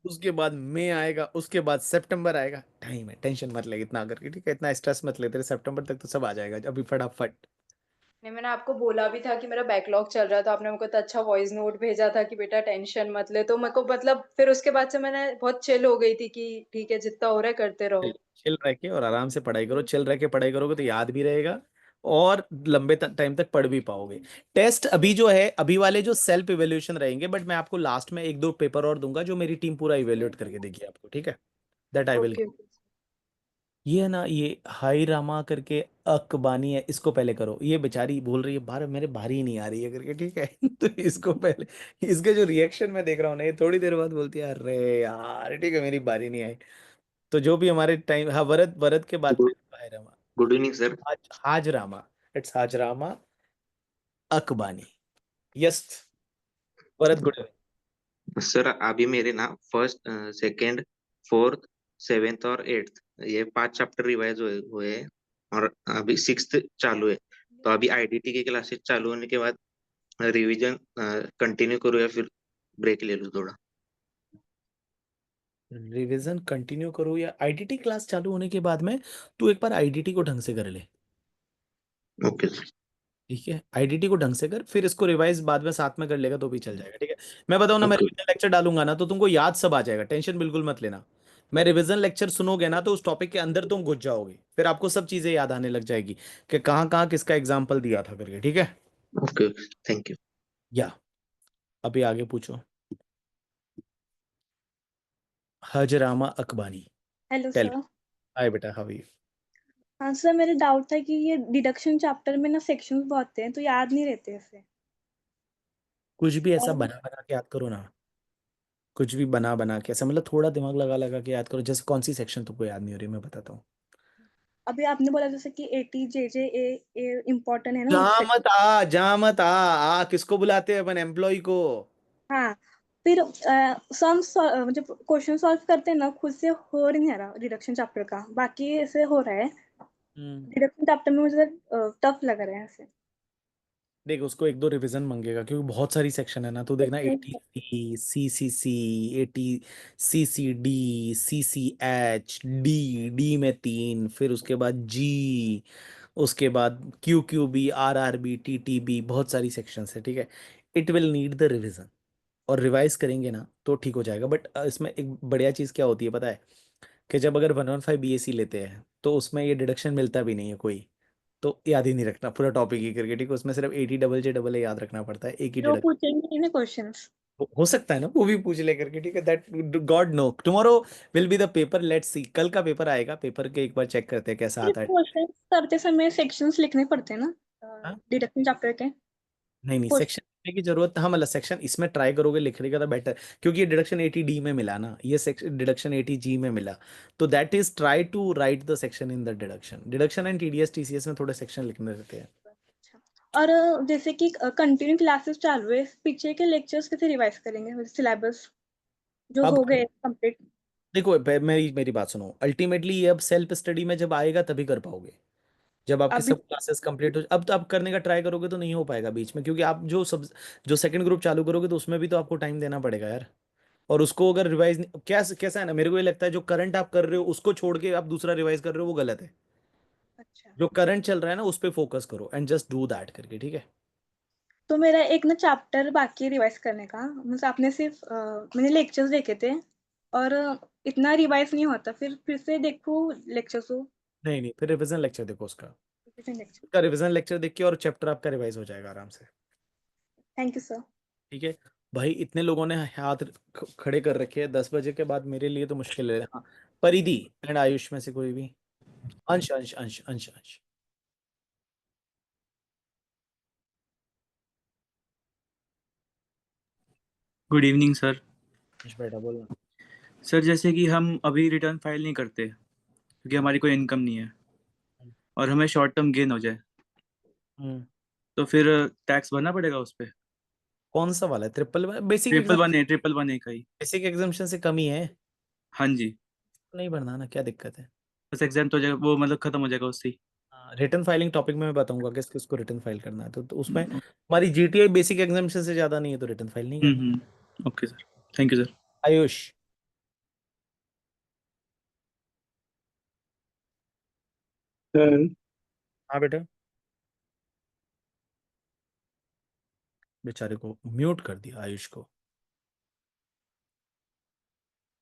उसके बाद मई आएगा, उसके बाद सितंबर आएगा। टाइम है, टेंशन मत ले इतना करके, ठीक है? इतना स्ट्रेस मत ले, तेरे सितंबर तक तो सब आ जाएगा अभी फटाफट। नहीं, मैंने आपको बोला भी था कि मेरा बैकलॉग चल रहा था, आपने मेरे को तो अच्छा वॉइस नोट भेजा था कि बेटा टेंशन मत ले, तो मेरे को मतलब फिर उसके बाद से मैंने बहुत चिल हो गई थी कि ठीक है जितना हो रहा है करते रहो। चिल रह के और आराम से पढ़ाई करो, चिल रह के पढ़ाई करोगे तो याद भी रहेगा, और लंबे टाइम तक पढ़ भी पाओगे। टेस्ट अभी जो है, अभी वाले जो सेल्फ इवेल्युएशन रहेंगे, बट मैं आपको लास्ट में एक दो पेपर और दूंगा जो मेरी टीम पूरा इवेल्युएट करके देगी आपको, ठीक है? That I will. ओके। ये है ना, ये हाई रामा करके अकबानी है, इसको पहले करो। ये बेचारी बोल रही है बाहर मेरे बारी नहीं आ रही है करके, ठीक है। तो इसको पहले, इसके जो रिएक्शन मैं देख रहा हूँ ना, ये थोड़ी देर बाद बोलती है अरे यार ठीक है मेरी बारी नहीं आई। तो जो भी हमारे टाइम, हाँ, वरद वरद के बाद में हाय रामा, गुड इवनिंग सर। हाज रामा, इट्स हाज रामा अकबानी। यस वरद, गुड। सर अभी मेरे ना फर्स्ट, सेकंड, फोर्थ, सेवेंथ और एट्थ, ये 5 चैप्टर रिवाइज हुए हैं और अभी सिक्स्थ चालू है। तो अभी आईडीटी की क्लासेस चालू होने के बाद रिवीजन कंटिन्यू करूँ या फिर ब्रेक ले लूँ थोड़ा? रिवीजन कंटिन्यू करो या आईडीटी क्लास चालू होने के बाद में तू एक बार आईडीटी को ढंग से कर ले। Okay sir. ठीक है, आईडीटी को ढंग से कर, फिर इसको रिवाइज बाद में साथ में कर लेगा तो भी चल जाएगा। ठीक है, मैं बताऊँ ना, मैं ओके। रिवीजन लेक्चर डालूंगा ना तो तुमको याद सब आ जाएगा, टेंशन बिल्कुल मत लेना। मैं रिवीजन लेक्चर सुनोगे ना तो उस टॉपिक के अंदर तुम घुस जाओगे, फिर आपको सब चीजें याद आने लग जाएगी कि कहाँ कहाँ किसका एग्जाम्पल दिया था करके। ठीक है, ओके, थैंक यू। या अभी आगे पूछो। हजरामा अकबानी, हेलो टेल। सर। हाय बेटा, हाउ आर यू? हाँ सर, मेरा डाउट था कि ये डिडक्शन चैप्टर में ना सेक्शंस बहुत हैं तो याद नहीं रहते ऐसे। कुछ भी ऐसा और बना बना के याद करो ना, कुछ भी बना बना के ऐसा, मतलब थोड़ा दिमाग लगा लगा के याद करो। जैसे कौन सी सेक्शन तुमको याद नहीं हो रही, मैं बताता हूँ। अभी आपने बोला जैसे कि एटी जे जे ए इम्पोर्टेंट है ना जहाँ सेक्शन। मत आ, जहाँ मत आ किसको बुलाते हैं अपन, एम्प्लॉय को। हाँ, फिर सम मतलब क्वेश्चन सॉल्व करते हैं ना, खुद से हो नहीं रहा डिडक्शन चैप्टर का, बाकी ऐसे हो रहा है। हम्म डिडक्शन चैप्टर में मुझे टफ लग रहा है ऐसे। देख, उसको एक दो रिवीजन मांगेगा क्योंकि बहुत सारी सेक्शन है ना। तो देखना, Okay. 80 C C C, 80 C C D, C C H, D D में 3, फिर उसके बाद जी, उसके बाद Q Q B, R B, T T B, बहुत सारी सेक्शंस है। ठीक है, it will need the revision, और रिवाइज करेंगे ना तो ठीक हो जाएगा। बट इसमें एक बढ़िया चीज़ क्या होती है पता है, कि जब अगर 115 बीएससी लेते हैं तो उसमें ये डिडक्शन मिलता भी नहीं है कोई, तो याद ही नहीं रखना पूरा टॉपिक ही करके। ठीक है, उसमें सिर्फ 80 डबल जे डबल ए याद रखना पड़ता है, एक ही जो डिडक्शन। पूछेंगे ना क्वेश्चंस। हो सकता है ना वो भी पूछ ले करके। ठीक है, that God know, tomorrow will be the paper, let's see, कल का पेपर आएगा, पेपर के एक बार चेक करते हैं कैसा सिर्फ आता है। क्वेश्चंस करते समय सेक्शंस लिखने पड़ते हैं ना हाँ? डिडक्शन चैप्टर के। नहीं नहीं, Question- सेक्शन लिखने की जरूरत, हाँ मतलब सेक्शन इसमें ट्राई करोगे लिखने का तो बेटर, क्योंकि ये डिडक्शन 80 डी में मिला ना, ये सेक्शन डिडक्शन 80 जी में मिला। तो that is try to write the section in the deduction, deduction and TDS TCS में थोड़े सेक्शन लिखने रहते हैं। और जैसे कि कंटिन्यू क्लासेस चालू है, पीछे के लेक्चर्स कैसे रिवाइज करेंगे, सिलेबस जो अब हो गए कंप्लीट। देखो, मेरी मेरी बात सुनो, अल्टीमेटली ये अब सेल्फ स्टडी में जब आएगा तभी कर पाओगे, जब आपके अभी सब क्लासेस कंप्लीट हो। अब तो आप करने का ट्राई करोगे तो नहीं हो पाएगा बीच में, क्योंकि आप जो सेकंड ग्रुप चालू करोगे तो उसमें भी तो आपको टाइम देना पड़ेगा यार। और उसको अगर रिवाइज, कैसा है ना, मेरे को ये लगता है जो करंट आप कर रहे हो उसको छोड़ के आप दूसरा रिवाइज कर रहे हो, वो गलत है। अच्छा, जो करंट चल रहा है ना उस पर फोकस करो एंड जस्ट डू दैट करके। ठीक है, तो मेरा एक ना चैप्टर बाकी है रिवाइज करने का, मतलब आपने सिर्फ मैंने लेक्चर्स देखे थे और इतना रिवाइज नहीं होता, फिर से देखो लेक्चर्स को। नहीं नहीं, फिर रिवीजन लेक्चर देखो उसका, लेक्चर। उसका रिवीजन लेक्चर देख के और चैप्टर आपका रिवाइज हो जाएगा आराम से। Thank you sir. ठीक है भाई, इतने लोगों ने हाथ खड़े कर रखे हैं, 10 बजे के बाद मेरे लिए तो मुश्किल है। हाँ, परिधि एंड आयुष में से कोई भी, अंश अंश अंश अंश अंश। Good evening sir. अंश बेटा बोलना। सर जैसे कि हम अभी रिटर्न फाइल नहीं करते क्योंकि हमारी कोई इनकम नहीं है और हमें शॉर्ट टर्म गेन हो जाए, हम्म तो फिर टैक्स भरना पड़ेगा उस पर? कौन सा वाला है, triple basic triple exam? One A, triple one A का ही। बेसिक एग्जामिशन से कम ही है, हाँ जी। नहीं भरना ना, क्या दिक्कत है। बस एग्जाम तो हो जाएगा, वो मतलब खत्म हो जाएगा उससे ही। रिटर्न फाइलिंग टॉपिक में मैं बताऊंगा किस किसको रिटर्न फाइल करना है, तो उसमें हमारी जीटीआई बेसिक एग्जामिशन से ज्यादा नहीं है, तो रिटर्न फाइल नहीं करना। Okay sir, thank you sir. Ayush. Sir हाँ बेटा, बेचारे को म्यूट कर दिया आयुष को।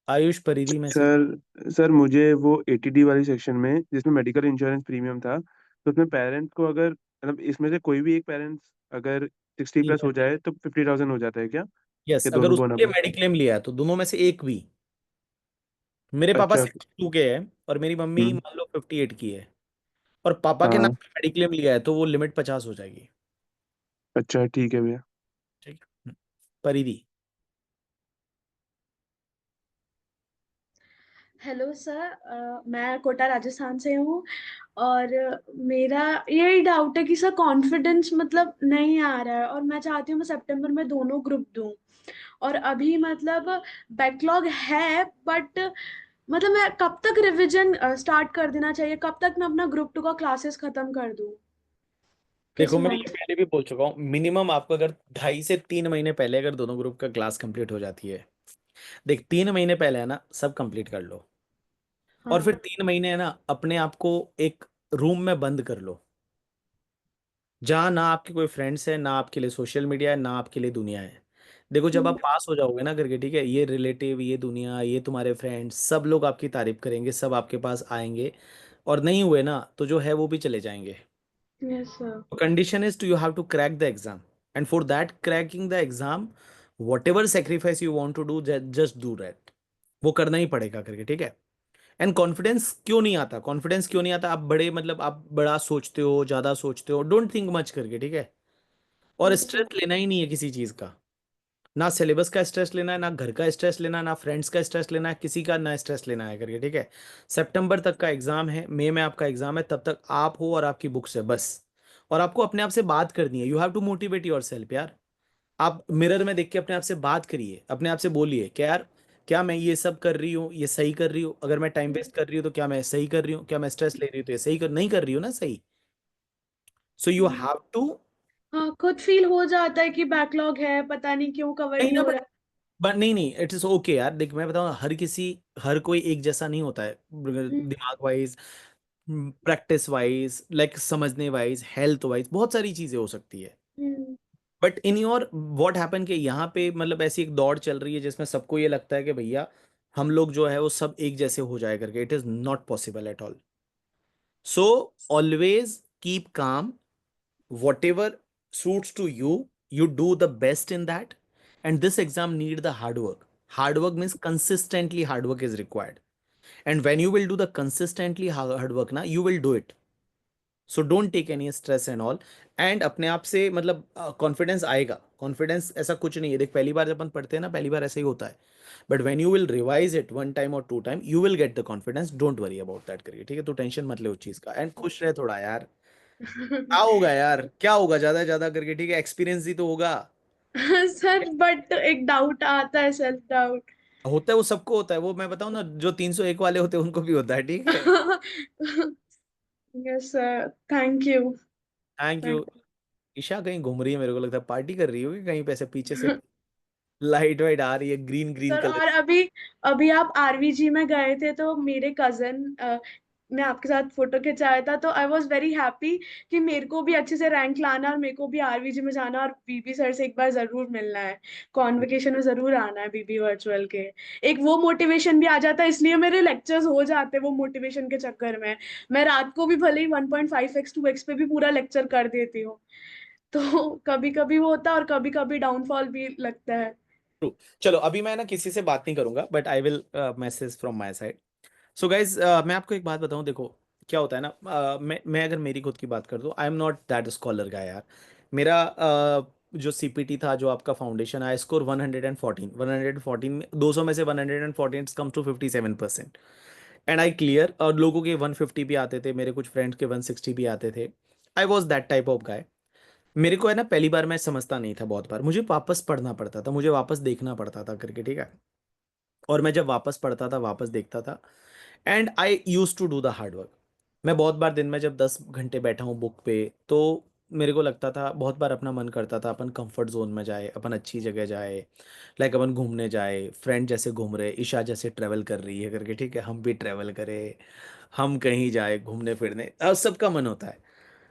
आयुष परिधि में से। सर मुझे वो एटीडी वाली सेक्शन में जिसमें मेडिकल इंश्योरेंस प्रीमियम था, तो उसमें पेरेंट्स को अगर मतलब इसमें से कोई भी एक पेरेंट्स अगर 60+ हो जाए तो 50,000 हो जाता है क्या? यस, या अगर दोनों को उसके होना लिए पड़ता मेडिक्लेम लिया है तो दोनों में से एक भी। मेरे पापा अच्छा 62 के हैं और मेरी मम्मी हम्म मान लो 58 की है, और पापा के नाम हाँ पे मेडिक्लेम लिया है तो वो लिमिट 50 हो जाएगी। अच्छा ठीक है भैया। ठीक है। परिधि। हेलो सर, मैं कोटा राजस्थान से हूँ। और मेरा यही डाउट है कि सर कॉन्फिडेंस मतलब नहीं आ रहा है, और मैं चाहती हूँ मैं सितंबर में दोनों ग्रुप दूँ। और अभी मतलब बैकलॉग है, बट मतलब मैं कब तक रिवीजन स्टार्ट कर देना चाहिए, कब तक मैं अपना ग्रुप 2 का क्लासेस खत्म कर दूँ किस देखो मैं ये मंथ? पहले भी बोल चुका हूँ, मिनिमम आपको अगर 2.5 से 3 महीने पहले अगर दोनों ग्रुप का क्लास कंप्लीट हो जाती है, देख 3 महीने पहले है ना सब कंप्लीट कर लो, और फिर हाँ। 3 महीने है ना अपने आप को एक रूम में बंद कर लो, जहाँ ना आपके कोई फ्रेंड्स है, ना आपके लिए सोशल मीडिया है, ना आपके लिए दुनिया है। देखो जब आप पास हो जाओगे ना करके, ठीक है, ये रिलेटिव, ये दुनिया, ये तुम्हारे फ्रेंड्स, सब लोग आपकी तारीफ करेंगे, सब आपके पास आएंगे, और नहीं हुए ना तो जो है वो भी चले जाएंगे। Yes sir. Condition is to you have to crack the exam, and for that cracking the exam, whatever sacrifice you want to do, just do that, वो करना ही पड़ेगा करके, ठीक है। एंड कॉन्फिडेंस क्यों नहीं आता, कॉन्फिडेंस क्यों नहीं आता, आप बड़े मतलब आप बड़ा सोचते हो, ज्यादा सोचते हो, डोंट थिंक मच करके, ठीक है। और यस स्ट्रेस लेना ही नहीं है किसी चीज का, ना सिलेबस का स्ट्रेस लेना है, ना घर का स्ट्रेस लेना है, ना फ्रेंड्स का स्ट्रेस लेना है, किसी का ना स्ट्रेस लेना है करके, ठीक है। सितंबर तक का एग्जाम है, मई में आपका एग्जाम है, तब तक आप हो और आपकी बुक्स है बस। और आपको अपने आप से बात करनी है, you have to motivate yourself यार। आप मिरर में देख के अपने आप से बात करिए, अपने आप से बोलिए कि यार क्या मैं ये सब कर रही हूँ, ये सही कर रही हूँ, अगर मैं टाइम वेस्ट कर रही हूँ तो क्या मैं सही कर रही हूँ, क्या मैं स्ट्रेस ले रही हूँ तो ये सही कर नहीं कर रही हूँ ना सही। So you sir. Have to. हाँ, खुद फील हो जाता है कि बैकलॉग है, पता नहीं क्यों कवर नहीं नहीं ना, हो रहा बट नहीं नहीं, इट इज ओके यार, देख मैं बताऊँ, हर कोई एक जैसा नहीं होता है, है। दिमाग वाइज, प्रैक्टिस वाइज, लाइक समझने वाइज, हेल्थ वाइज, बहुत सारी चीजें हो सकती है। Hmm. But in your what happen कि यहाँ पे मतलब ऐसी एक दौड़ चल रही है जिसमें सबको ये लगता है कि भैया हम लोग जो है वो सब एक जैसे हो जाए करके, it is not possible at all. So always keep calm, whatever suits to you, you do the best in that. And this exam need the hard work. Hard work means consistently hard work is required, and when you will do the consistently hard work na, you will do it. So don't take any stress and all. And अपने आप से मतलब confidence आएगा, confidence ऐसा कुछ नहीं है, देख पहली बार जब अपन पढ़ते हैं ना, पहली बार ऐसा ही होता है, but when you will revise it 1 time और 2 time, you will get the confidence, don't worry about that करिए, ठीक है। तो टेंशन मत ले उस चीज का, एंड खुश रहे थोड़ा यार। क्या होगा यार, क्या होगा ज्यादा से ज्यादा करके, ठीक है, एक्सपीरियंस ही तो होगा। सर बट एक डाउट आता है, सेल्फ डाउट। होता है, वो सबको होता है, वो मैं बताऊं ना, जो 301 वाले होते हैं उनको भी होता है, ठीक है। Yes sir, thank you. Thank you. Isha कहीं घूम रही है, मेरे को लगता है पार्टी कर रही होगी कहीं पे, ऐसे पीछे से लाइट वाइट आ रही है, ग्रीन ग्रीन सर कलर। और अभी अभी आप आरवीजी में गए थे तो मेरे कजन ने आपके साथ फोटो खिंचाया था, तो आई वॉज वेरी हैप्पी कि मेरे को भी अच्छे से रैंक लाना और मेरे को भी आरवीजी में जाना और बीबी सर से एक बार जरूर मिलना है, कॉन्वोकेशन में जरूर आना है बीबी वर्चुअल के। एक वो मोटिवेशन भी आ जाता है, इसलिए मेरे लेक्चर्स हो जाते हैं वो मोटिवेशन के चक्कर में। मैं रात को भी भले ही 1.5x 2x पे भी पूरा लेक्चर कर देती हूँ। तो कभी कभी वो होता है और कभी कभी डाउनफॉल भी लगता है। True. चलो अभी मैं ना किसी से बात नहीं करूंगा, but I will message from my side. So guys मैं आपको एक बात बताऊं, देखो क्या होता है ना, मैं अगर मेरी खुद की बात कर दूं, I am not that scholar guy यार। मेरा जो सीपीटी था, जो आपका फाउंडेशन आया, स्कोर 114, 114 में 200 में से 114 comes to 57%, and I clear. और लोगों के 150 भी आते थे, मेरे कुछ फ्रेंड्स के 160 भी आते थे। I was that type of guy. मेरे को है ना, पहली बार मैं समझता नहीं था, बहुत बार मुझे वापस पढ़ना पड़ता था, मुझे वापस देखना पड़ता था करके, ठीक है। और मैं जब वापस पढ़ता था, वापस देखता था, and I use to do the hard work. मैं बहुत बार दिन में जब 10 घंटे बैठा हूँ बुक पे, तो मेरे को लगता था, बहुत बार अपना मन करता था अपन कंफर्ट जोन में जाए, अपन अच्छी जगह जाए, लाइक अपन घूमने जाए, फ्रेंड जैसे घूम रहे, ईशा जैसे ट्रैवल कर रही है करके, ठीक है, हम भी ट्रैवल करें, हम कहीं जाए घूमने फिरने, सबका मन होता है।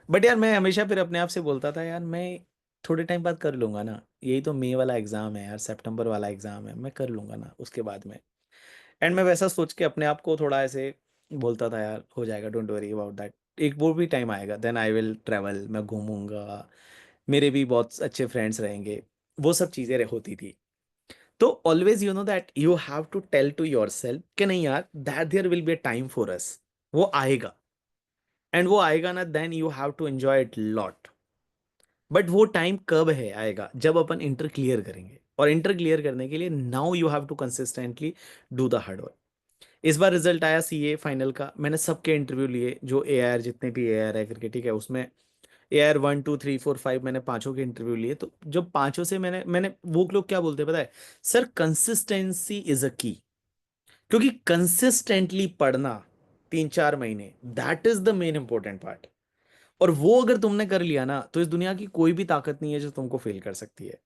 बट यार मैं हमेशा फिर अपने आप से बोलता था, यार मैं थोड़े टाइम बाद कर लूंगा ना, यही तो मई वाला एग्जाम है यार, सितंबर वाला एग्जाम है, मैं कर लूंगा ना उसके बाद में। एंड मैं वैसा सोच के अपने आप को थोड़ा ऐसे बोलता था, यार हो जाएगा, डोंट वरी अबाउट दैट, एक वो भी टाइम आएगा, देन आई विल ट्रैवल, मैं घूमूंगा, मेरे भी बहुत अच्छे फ्रेंड्स रहेंगे, वो सब चीज़ें होती थी। तो always you know that you have to tell to yourself कि नहीं यार, that there will be a time for us, वो आएगा, एंड वो आएगा ना, then you have to enjoy it lot. But वो टाइम कब है आएगा, जब अपन इंटर क्लियर करेंगे, और इंटर क्लियर करने के लिए now you have to consistently do the hard work. इस बार रिजल्ट आया सीए फाइनल का, मैंने सबके इंटरव्यू लिए, जो एआर जितने भी एआर है करके, ठीक है, उसमें एआर 1 2 3 4 5 मैंने पांचों के इंटरव्यू लिए। तो जब पांचों से मैंने मैंने वो लोग क्या बोलते हैं पता है, सर कंसिस्टेंसी इज अ की। क्योंकि कंसिस्टेंटली पढ़ना 3 4 महीने, that is the main important part. और वो अगर तुमने कर लिया ना, तो इस दुनिया की कोई भी ताकत नहीं है जो तुमको फेल कर सकती है।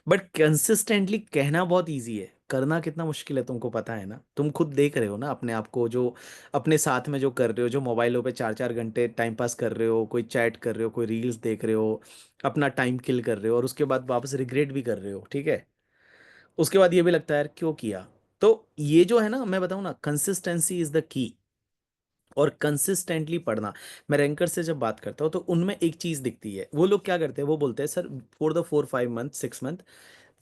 बट कंसिस्टेंटली कहना बहुत इजी है, करना कितना मुश्किल है तुमको पता है ना। तुम खुद देख रहे हो ना अपने आप को, जो अपने साथ में जो कर रहे हो, जो मोबाइलों पे 4 4 घंटे टाइम पास कर रहे हो, कोई चैट कर रहे हो, कोई रील्स देख रहे हो, अपना टाइम किल कर रहे हो, और उसके बाद वापस रिग्रेट भी कर रहे हो, ठीक है। उसके बाद ये भी लगता है यार क्यों किया। तो ये जो है ना, मैं बताऊं ना, कंसिस्टेंसी इज द की। और कंसिस्टेंटली पढ़ना। मैं रैंकर से जब बात करता हूँ तो उनमें एक चीज दिखती है, वो लोग क्या करते हैं, वो बोलते हैं sir for the 4 5 month 6 month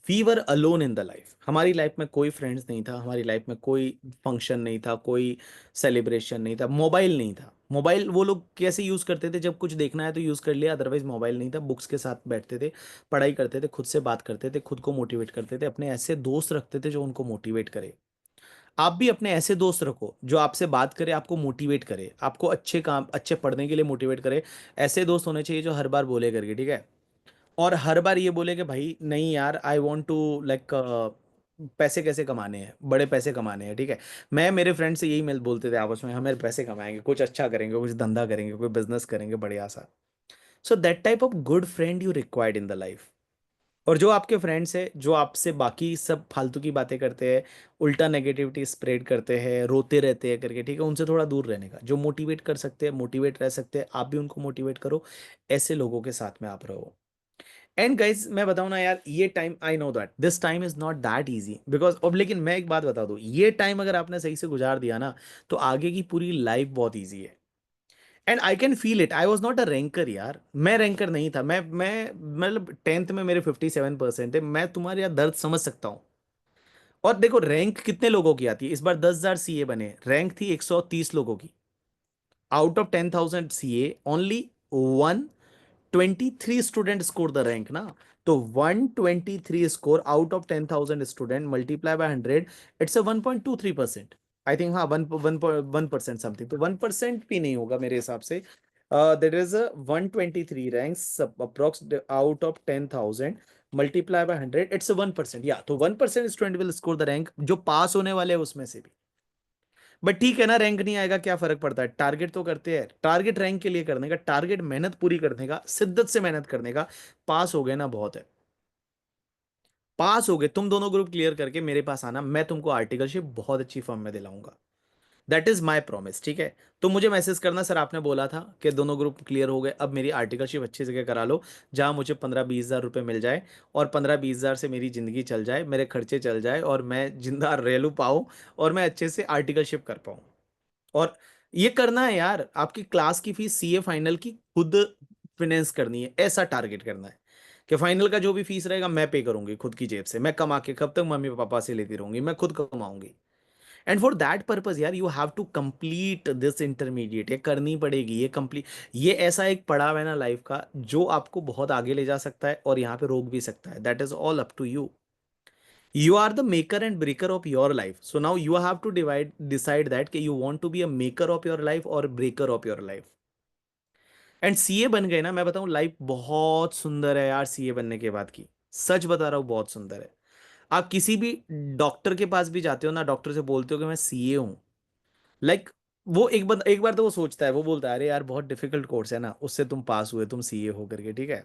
we were alone in the life. हमारी लाइफ में कोई फ्रेंड्स नहीं था, हमारी लाइफ में कोई फंक्शन नहीं था, कोई सेलिब्रेशन नहीं था, मोबाइल नहीं था। मोबाइल वो लोग कैसे यूज़ करते थे, जब कुछ देखना है तो यूज़ कर लिया, अदरवाइज मोबाइल नहीं था। बुक्स के साथ बैठते थे, पढ़ाई करते थे, खुद से बात करते थे, खुद को मोटिवेट करते थे, अपने ऐसे दोस्त रखते थे जो उनको मोटिवेट करे। आप भी अपने ऐसे दोस्त रखो जो आपसे बात करे, आपको मोटिवेट करे, आपको अच्छे काम, अच्छे पढ़ने के लिए मोटिवेट करे। ऐसे दोस्त होने चाहिए जो हर बार बोले करके, ठीक है। और हर बार ये बोले कि भाई नहीं यार, आई वॉन्ट टू लाइक पैसे कैसे कमाने हैं, बड़े पैसे कमाने हैं, ठीक है। मैं मेरे फ्रेंड से यही मिल बोलते थे आपस में, हमें पैसे कमाएंगे, कुछ अच्छा करेंगे, कुछ धंधा करेंगे, कोई बिजनेस करेंगे बढ़िया सा। So that type of good friend you required in the life. और जो आपके फ्रेंड्स है जो आपसे बाकी सब फालतू की बातें करते हैं, उल्टा नेगेटिविटी स्प्रेड करते हैं, रोते रहते हैं करके, ठीक है, उनसे थोड़ा दूर रहने का। जो मोटिवेट कर सकते हैं, मोटिवेट रह सकते हैं, आप भी उनको मोटिवेट करो। ऐसे लोगों के साथ में आप रहो। एंड गाइज मैं बताऊं ना यार, ये time I know that this time is not that easy because अब, लेकिन मैं एक बात बता दूं, ये टाइम अगर आपने सही से गुजार दिया ना, तो आगे की पूरी लाइफ बहुत इजी है। And I can feel it, I was not a ranker यार, मैं रैंकर नहीं था। मैं मतलब 10th में मेरे 57% थे। मैं तुम्हारे यार दर्द समझ सकता हूँ। और देखो रैंक कितने लोगों की आती है, इस बार 10,000 सीए बने, रैंक थी 130 लोगों की। Out of 10,000 CA only 123 student score the rank ना। तो 123 score out of 10,000 student multiply by 100, it's a 1.23%। I think हाँ, 1% समथिंग, तो 1% भी नहीं होगा मेरे हिसाब से। There is a 123 ranks approx out of 10,000 multiply by 100, it's a 1%। या तो 1% student will score the rank, जो पास होने वाले हैं उसमें से भी। बट ठीक है ना, रैंक नहीं आएगा क्या फर्क पड़ता है, टारगेट तो करते हैं। टारगेट रैंक के लिए करने का, टारगेट मेहनत पूरी करने का, शिद्दत से मेहनत करने का। पास हो गए ना बहुत है। पास हो गए, तुम दोनों ग्रुप क्लियर करके मेरे पास आना, मैं तुमको आर्टिकलशिप बहुत अच्छी फॉर्म में दिलाऊंगा। दैट इज माई प्रॉमिस, ठीक है। तो मुझे मैसेज करना, सर आपने बोला था कि दोनों ग्रुप क्लियर हो गए, अब मेरी आर्टिकलशिप अच्छी जगह करा लो, जहां मुझे 15 20 हज़ार रुपये मिल जाए, और 15 20 हज़ार से मेरी जिंदगी चल जाए, मेरे खर्चे चल जाए, और मैं जिंदा रह लू पाऊँ, और मैं अच्छे से आर्टिकलशिप कर पाऊँ। और ये करना है यार, आपकी क्लास की फीस सीए फाइनल की खुद फिनेंस करनी है, ऐसा टारगेट करना है कि फाइनल का जो भी फीस रहेगा मैं पे करूंगी खुद की जेब से, मैं कमा के, कब तक मम्मी पापा से लेती रहूंगी, मैं खुद कमाऊंगी। एंड फॉर दैट पर्पज यार, you have to complete this intermediate, ये करनी पड़ेगी, ये कंप्लीट। ये ऐसा एक पड़ाव है ना लाइफ का, जो आपको बहुत आगे ले जा सकता है और यहाँ पे रोक भी सकता है। That is all up to you. You are the maker and breaker of your life. So now you have to decide that कि you want to be a maker of your life or breaker of your life. And CA बन गए ना, मैं बताऊं life बहुत सुंदर है यार, सीए बनने के बाद की, सच बता रहा हूं बहुत सुंदर है। आप किसी भी डॉक्टर के पास भी जाते हो ना, डॉक्टर से बोलते हो कि मैं सीए हूं, लाइक वो एक बार तो वो सोचता है, वो बोलता है अरे यार बहुत डिफिकल्ट कोर्स है ना, उससे तुम पास हुए, तुम सीए हो करके, ठीक है।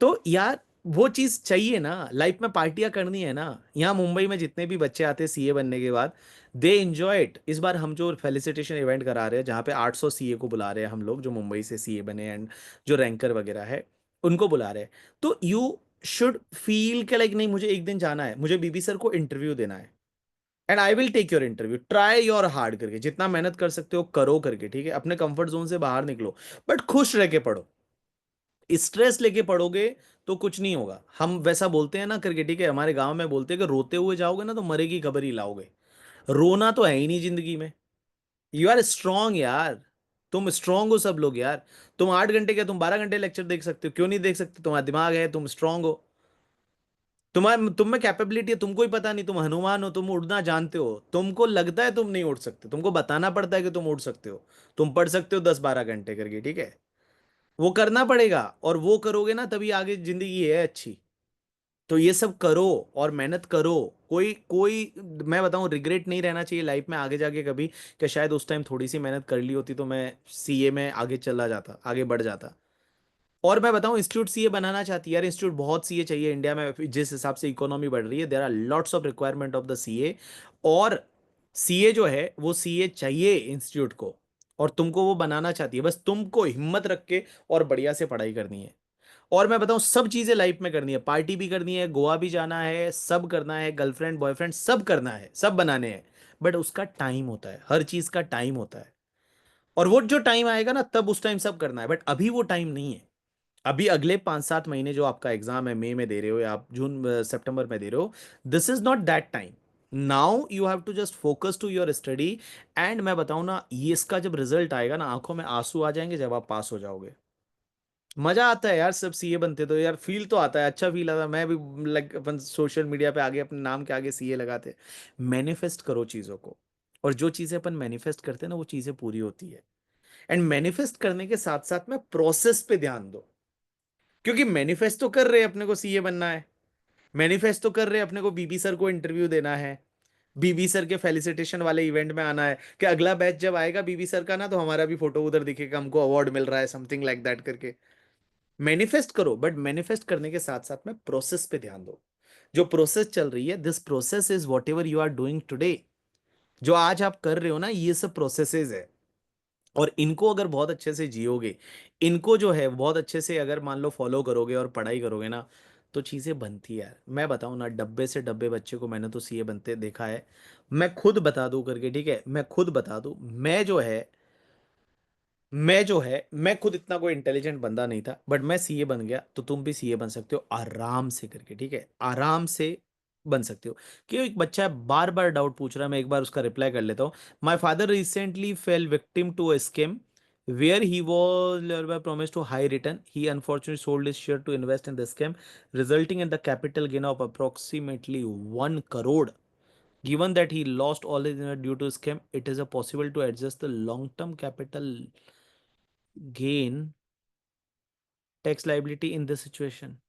तो यार वो चीज चाहिए ना, लाइफ में पार्टियां करनी है ना। यहाँ मुंबई में जितने भी बच्चे आते हैं सीए बनने के बाद, दे एंजॉय इट। इस बार हम जो फेलिसिटेशन इवेंट करा रहे हैं, जहाँ पे 800 सीए को बुला रहे हैं हम लोग, जो मुंबई से सीए बने एंड जो रैंकर वगैरह है उनको बुला रहे हैं। तो यू शुड फील के लाइक नहीं, मुझे एक दिन जाना है, मुझे बीबी सर को इंटरव्यू देना है, and I will take your interview, try your hard करके, जितना मेहनत कर सकते हो करो करके, ठीक है। अपने कंफर्ट जोन से बाहर निकलो, बट खुश रह के पढ़ो। स्ट्रेस लेके पढ़ोगे तो कुछ नहीं होगा। हम वैसा बोलते हैं ना करके, ठीक है, हमारे गांव में बोलते हैं कि रोते हुए जाओगे ना तो मरे की खबर ही लाओगे। रोना तो है ही नहीं जिंदगी में। यू आर स्ट्रांग यार, तुम स्ट्रांग हो सब लोग यार। तुम 8 घंटे क्या, तुम 12 घंटे लेक्चर देख सकते हो, क्यों नहीं देख सकते? तुम्हारा दिमाग है, तुम स्ट्रांग हो, तुम्हारे तुम में कैपेबिलिटी है, तुमको ही पता नहीं, तुम हनुमान हो, तुम उड़ना जानते हो, तुमको लगता है तुम नहीं उड़ सकते, तुमको बताना पड़ता है कि तुम उड़ सकते हो। तुम पढ़ सकते हो 10-12 घंटे करके, ठीक है, वो करना पड़ेगा, और वो करोगे ना तभी आगे जिंदगी है अच्छी। तो ये सब करो और मेहनत करो। कोई कोई मैं बताऊं, रिग्रेट नहीं रहना चाहिए लाइफ में आगे जाके कभी, कि शायद उस टाइम थोड़ी सी मेहनत कर ली होती तो मैं सीए में आगे चला जाता, आगे बढ़ जाता। और मैं बताऊं, इंस्टीट्यूट सीए बनाना चाहती है यार, इंस्टीट्यूट बहुत सीए चाहिए इंडिया में, जिस हिसाब से इकोनॉमी बढ़ रही है, there are lots of requirement of the CA. और सीए जो है वो सीए चाहिए इंस्टीट्यूट को, और तुमको वो बनाना चाहती है, बस तुमको हिम्मत रख के और बढ़िया से पढ़ाई करनी है। और मैं बताऊं, सब चीजें लाइफ में करनी है, पार्टी भी करनी है, गोवा भी जाना है, सब करना है, गर्लफ्रेंड बॉयफ्रेंड सब करना है, सब बनाने हैं, बट उसका टाइम होता है, हर चीज का टाइम होता है। और वो जो टाइम आएगा ना, तब उस टाइम सब करना है, बट अभी वो टाइम नहीं है। अभी अगले 5-7 महीने जो आपका एग्जाम है, मई में दे रहे हो या आप जून सितंबर में दे रहे हो, this is not that time. Now you have to just focus to your study. And मैं बताऊं ना, ये इसका जब रिजल्ट आएगा ना, आंखों में आंसू आ जाएंगे जब आप पास हो जाओगे। मजा आता है यार, सब सीए बनते तो यार फील तो आता है, अच्छा फील आता है। मैं भी लाइक अपन सोशल मीडिया पे आगे अपने नाम के आगे सीए लगाते। मैनिफेस्ट करो चीजों को, और जो चीजें अपन मैनिफेस्ट करते हैं ना वो चीजें पूरी होती है। एंड मैनिफेस्ट करने के साथ साथ में प्रोसेस पे ध्यान दो, क्योंकि मैनिफेस्ट तो कर रहे हैं अपने को सीए बनना है, मैनिफेस्ट तो कर रहे हैं अपने को बीबी सर को इंटरव्यू देना है, बीबी सर के फेलिसिटेशन वाले इवेंट में आना है, कि अगला बैच जब आएगा बीबी सर का ना, तो हमारा भी फोटो उधर दिखेगा, हमको अवार्ड मिल रहा है, समथिंग लाइक दैट करके। मैनिफेस्ट करो, बट मैनिफेस्ट करने के साथ साथ में प्रोसेस पे ध्यान दो। जो प्रोसेस चल रही है, this process is whatever you are doing today. जो आज आप कर रहे हो ना, ये सब प्रोसेसेस है, और इनको अगर बहुत अच्छे से जियोगे, इनको जो है बहुत अच्छे से अगर मान लो फॉलो करोगे और पढ़ाई करोगे ना, तो चीजें बनती है यार। मैं बताऊं ना, डब्बे से डब्बे बच्चे को मैंने तो सीए बनते देखा है। मैं खुद बता दूं करके, ठीक है, मैं खुद बता दूं, मैं खुद इतना कोई इंटेलिजेंट बंदा नहीं था, बट मैं सीए बन गया, तो तुम भी सीए बन सकते हो आराम से करके, ठीक है, आराम से बन सकते हो। क्यों? एक बच्चा बार बार डाउट पूछ रहा है, मैं एक बार उसका रिप्लाई कर लेता हूँ। My father recently fell victim to a scam where he was promised to high return. He unfortunately sold his share to invest in the scam, resulting in the capital gain of approximately 1 crore. Given that he lost all his investment due to scam, it is a possible to adjust the long-term capital gain tax liability in this situation.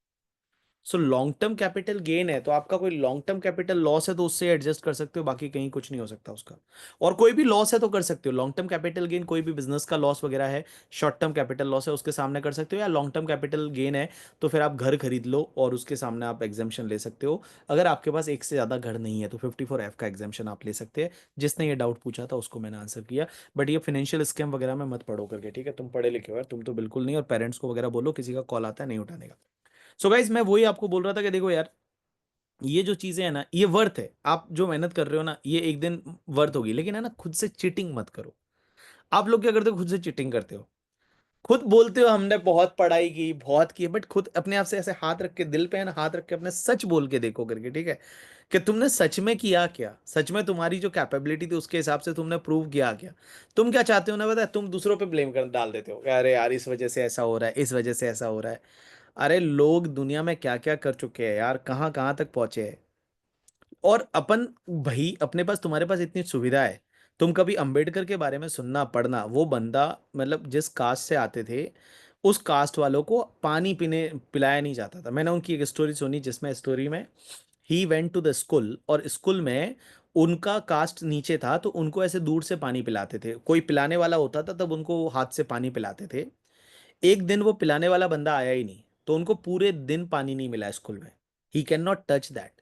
So long term capital gain है, तो आपका कोई long term capital loss है तो उससे adjust कर सकते हो, बाकी कहीं कुछ नहीं हो सकता उसका। और कोई भी लॉस है तो कर सकते हो, लॉन्ग टर्म कैपिटल गेन कोई भी बिजनेस का लॉस वगैरह है, शॉर्ट टर्म कैपिटल लॉस है उसके सामने कर सकते हो, या लॉन्ग टर्म कैपिटल गेन है तो फिर आप घर खरीद लो और उसके सामने आप एग्जामेशन ले सकते हो। अगर आपके पास एक से ज्यादा घर नहीं है तो 54F का एग्जामेशन आप ले सकते हैं। जिसने ये डाउट पूछा था उसको मैंने आंसर किया। बट ये फाइनेंशियल स्कैम वगैरह में मत पढ़ो करके, ठीक है, तुम पढ़े लिखे हो यार, तुम तो बिल्कुल नहीं। और पेरेंट्स को वगैरह बोलो, किसी का कॉल आता है नहीं उठाने का। सो गाइज, मैं वही आपको बोल रहा था कि देखो यार, ये जो चीजें है ना, ये वर्थ है। आप जो मेहनत कर रहे हो ना, ये एक दिन वर्थ होगी, लेकिन है ना, खुद से चीटिंग मत करो। आप लोग क्या करते हो? खुद से चीटिंग करते हो, खुद बोलते हो हमने बहुत पढ़ाई की, बहुत की, बट खुद अपने आप से ऐसे हाथ रख के, दिल पे है ना हाथ रख के, अपने सच बोल के देखो करके, ठीक है, कि तुमने सच में किया क्या, सच में तुम्हारी जो कैपेबिलिटी थी उसके हिसाब से तुमने प्रूव किया क्या। तुम क्या चाहते हो ना, पता है, तुम दूसरों पे ब्लेम कर डाल देते हो कि अरे यार इस वजह से ऐसा हो रहा है, इस वजह से ऐसा हो रहा है। अरे लोग दुनिया में क्या क्या कर चुके हैं यार, कहाँ कहाँ तक पहुंचे हैं। और अपन, भाई अपने पास, तुम्हारे पास इतनी सुविधा है। तुम कभी अंबेडकर के बारे में सुनना पढ़ना, वो बंदा मतलब जिस कास्ट से आते थे, उस कास्ट वालों को पानी पीने पिलाया नहीं जाता था। मैंने उनकी एक स्टोरी सुनी, जिसमें स्टोरी में ही वेंट टू द स्कूल, और स्कूल में उनका कास्ट नीचे था तो उनको ऐसे दूर से पानी पिलाते थे, कोई पिलाने वाला होता था तब उनको हाथ से पानी पिलाते थे। एक दिन वो पिलाने वाला बंदा आया ही नहीं, तो उनको पूरे दिन पानी नहीं मिला स्कूल में। He can not touch that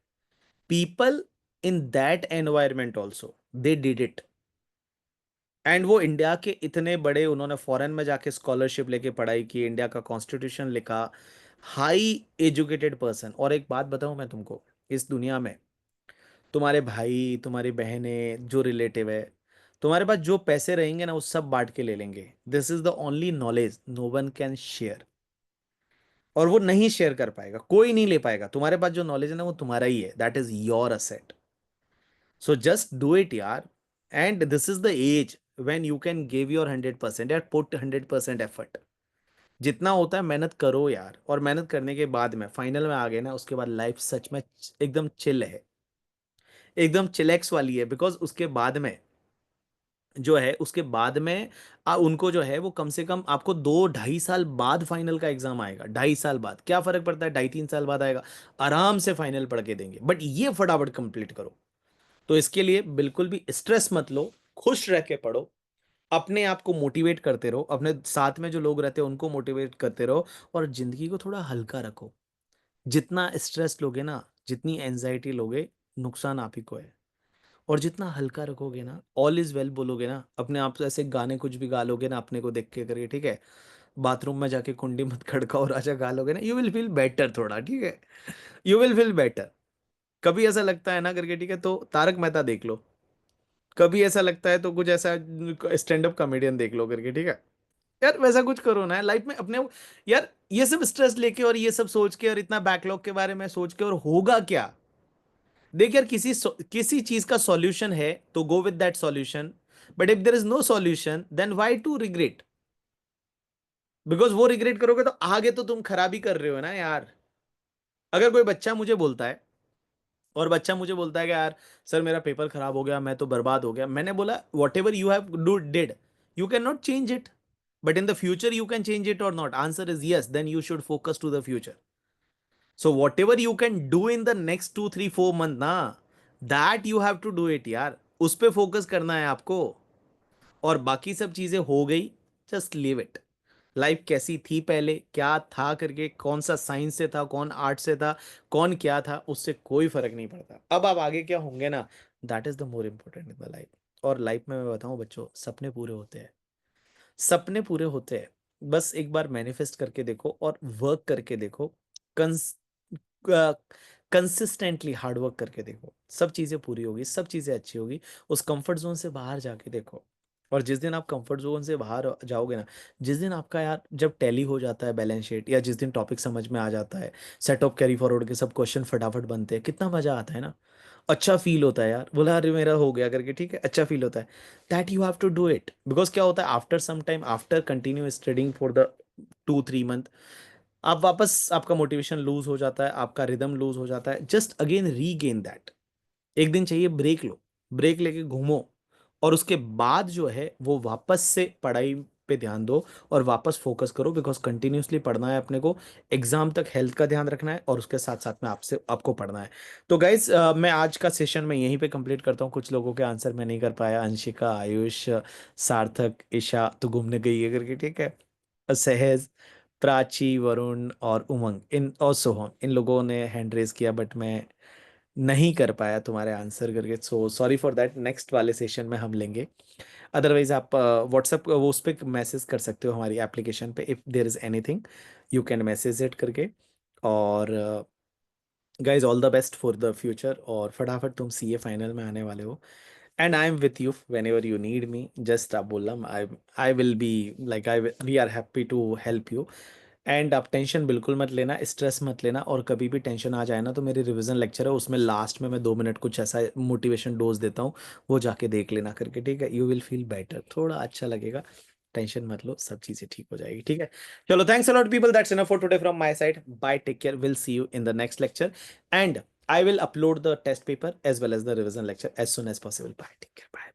people in that environment also, they did it। And वो इंडिया के इतने बड़े, उन्होंने फॉरेन में जाके स्कॉलरशिप लेके पढ़ाई की, इंडिया का कॉन्स्टिट्यूशन लिखा, हाई एजुकेटेड पर्सन। और एक बात बताऊं मैं तुमको, इस दुनिया में तुम्हारे भाई, तुम्हारी बहनें, जो रिलेटिव है, तुम्हारे पास जो पैसे रहेंगे ना, वो सब बांट के ले लेंगे। This is the only knowledge no one can share. और वो नहीं शेयर कर पाएगा, कोई नहीं ले पाएगा। तुम्हारे पास जो नॉलेज है ना वो तुम्हारा ही है, that is your asset. So just do it यार, and this is the age when you can give your 100% यार, पुट 100% एफर्ट। जितना होता है मेहनत करो यार, और मेहनत करने के बाद में फाइनल में आ गए ना, उसके बाद लाइफ सच में एकदम चिल है, एकदम चिलैक्स वाली है। बिकॉज उसके बाद में जो है, उसके बाद में उनको जो है वो कम से कम आपको 2-2.5 साल बाद फाइनल का एग्जाम आएगा। 2.5 साल बाद क्या फर्क पड़ता है, 2.5-3 साल बाद आएगा, आराम से फाइनल पढ़ के देंगे। बट ये फटाफट कंप्लीट करो। तो इसके लिए बिल्कुल भी स्ट्रेस मत लो, खुश रह के पढ़ो, अपने आप को मोटिवेट करते रहो, अपने साथ में जो लोग रहते हैं उनको मोटिवेट करते रहो, और जिंदगी को थोड़ा हल्का रखो। जितना स्ट्रेस लोगे ना, जितनी एंजाइटी लोगे, नुकसान आप ही को है। और जितना हल्का रखोगे ना, ऑल इज वेल बोलोगे ना, अपने आप से ऐसे गाने कुछ भी गा लोगे ना अपने को देख के करके, ठीक है, बाथरूम में जाके कुंडी मत खड़काओ राजा गा लोगे ना, यू विल फील बेटर थोड़ा, ठीक है, यू विल फील बेटर। कभी ऐसा लगता है ना करके, ठीक है, तो तारक मेहता देख लो। कभी ऐसा लगता है तो कुछ ऐसा स्टैंड अप कॉमेडियन देख लो करके, ठीक है यार, वैसा कुछ करो ना लाइफ में अपने। यार ये सब स्ट्रेस लेके और ये सब सोच के और इतना बैकलॉग के बारे में सोच के और होगा क्या। देख यार, किसी चीज का सॉल्यूशन है तो go with that solution, but if there is no solution then why to regret. Because वो रिग्रेट करोगे तो आगे तो तुम खराबी कर रहे हो ना यार। अगर कोई बच्चा मुझे बोलता है, और बच्चा मुझे बोलता है कि यार सर मेरा पेपर खराब हो गया, मैं तो बर्बाद हो गया, मैंने बोला whatever you have do did you can not change it, but in the future you can change it और not. Answer is yes, then you should focus to the future. So whatever you can do in the next 2-3-4 month ना, that you have to do it यार, उस पे focus करना है आपको। और बाकी सब चीजें हो गई, जस्ट लीव इट। लाइफ कैसी थी पहले, क्या था करके, कौन सा साइंस से था, कौन आर्ट से था, कौन क्या था, उससे कोई फर्क नहीं पड़ता। अब आप आगे क्या होंगे ना, that is the more important in the life. और लाइफ में मैं बताऊं बच्चों, सपने पूरे होते हैं, सपने पूरे होते हैं। बस एक बार मैनिफेस्ट करके देखो और वर्क करके देखो, कंसिस्टेंटली हार्ड वर्क करके देखो, सब चीजें पूरी होगी, सब चीजें अच्छी होगी। उस कंफर्ट जोन से बाहर जाके देखो। और जिस दिन आप कंफर्ट जोन से बाहर जाओगे ना, जिस दिन आपका यार जब टैली हो जाता है बैलेंस शीट, या जिस दिन टॉपिक समझ में आ जाता है, सेट ऑफ कैरी फॉरवर्ड के सब क्वेश्चन फटाफट बनते हैं, कितना मजा आता है ना, अच्छा फील होता है यार, बोला अरे मेरा हो गया करके, ठीक है, अच्छा फील होता है। That you have to do it. Because क्या होता है, after some time, after continue studying for the 2-3 month, आप वापस, आपका मोटिवेशन लूज हो जाता है, आपका रिदम लूज हो जाता है। Just again regain that. एक दिन चाहिए ब्रेक लो, ब्रेक लेके घूमो, और उसके बाद जो है वो वापस से पढ़ाई पे ध्यान दो और वापस फोकस करो। बिकॉज कंटिन्यूसली पढ़ना है अपने को, एग्जाम तक हेल्थ का ध्यान रखना है, और उसके साथ साथ में आपको पढ़ना है। तो गाइज मैं आज का सेशन में यहीं पे कंप्लीट करता हूँ। कुछ लोगों के आंसर मैं नहीं कर पाया, अंशिका, आयुष, सार्थक, ईशा तो घूमने गई है करके, ठीक है, सहज, प्राची, वरुण और उमंग, इन और सोहम, इन लोगों ने हैंड रेज किया, बट मैं नहीं कर पाया तुम्हारे आंसर करके। So sorry for that, next वाले सेशन में हम लेंगे। अदरवाइज आप व्हाट्सएप वो उस पर मैसेज कर सकते हो हमारी एप्लीकेशन पे, if there is anything you can message it करके। और guys all the best for the future, और फटाफट तुम सीए फाइनल में आने वाले हो। And I am with you whenever you need me, just आप बोलना, I will be like, we are happy to help you. And आप टेंशन बिल्कुल मत लेना, स्ट्रेस मत लेना, और कभी भी टेंशन आ जाए ना तो मेरी रिवीजन लेक्चर है, उसमें लास्ट में मैं 2 मिनट कुछ ऐसा मोटिवेशन डोज देता हूँ, वो जाके देख लेना करके, ठीक है, यू विल फील बेटर, थोड़ा अच्छा लगेगा। टेंशन मत लो, सब चीजें ठीक हो जाएगी, ठीक है। चलो, thanks a lot people, that's enough for today from my side, bye, take care, will see you in the next lecture, and I will upload the test paper as well as the revision lecture as soon as possible. Bye. Take care. Bye.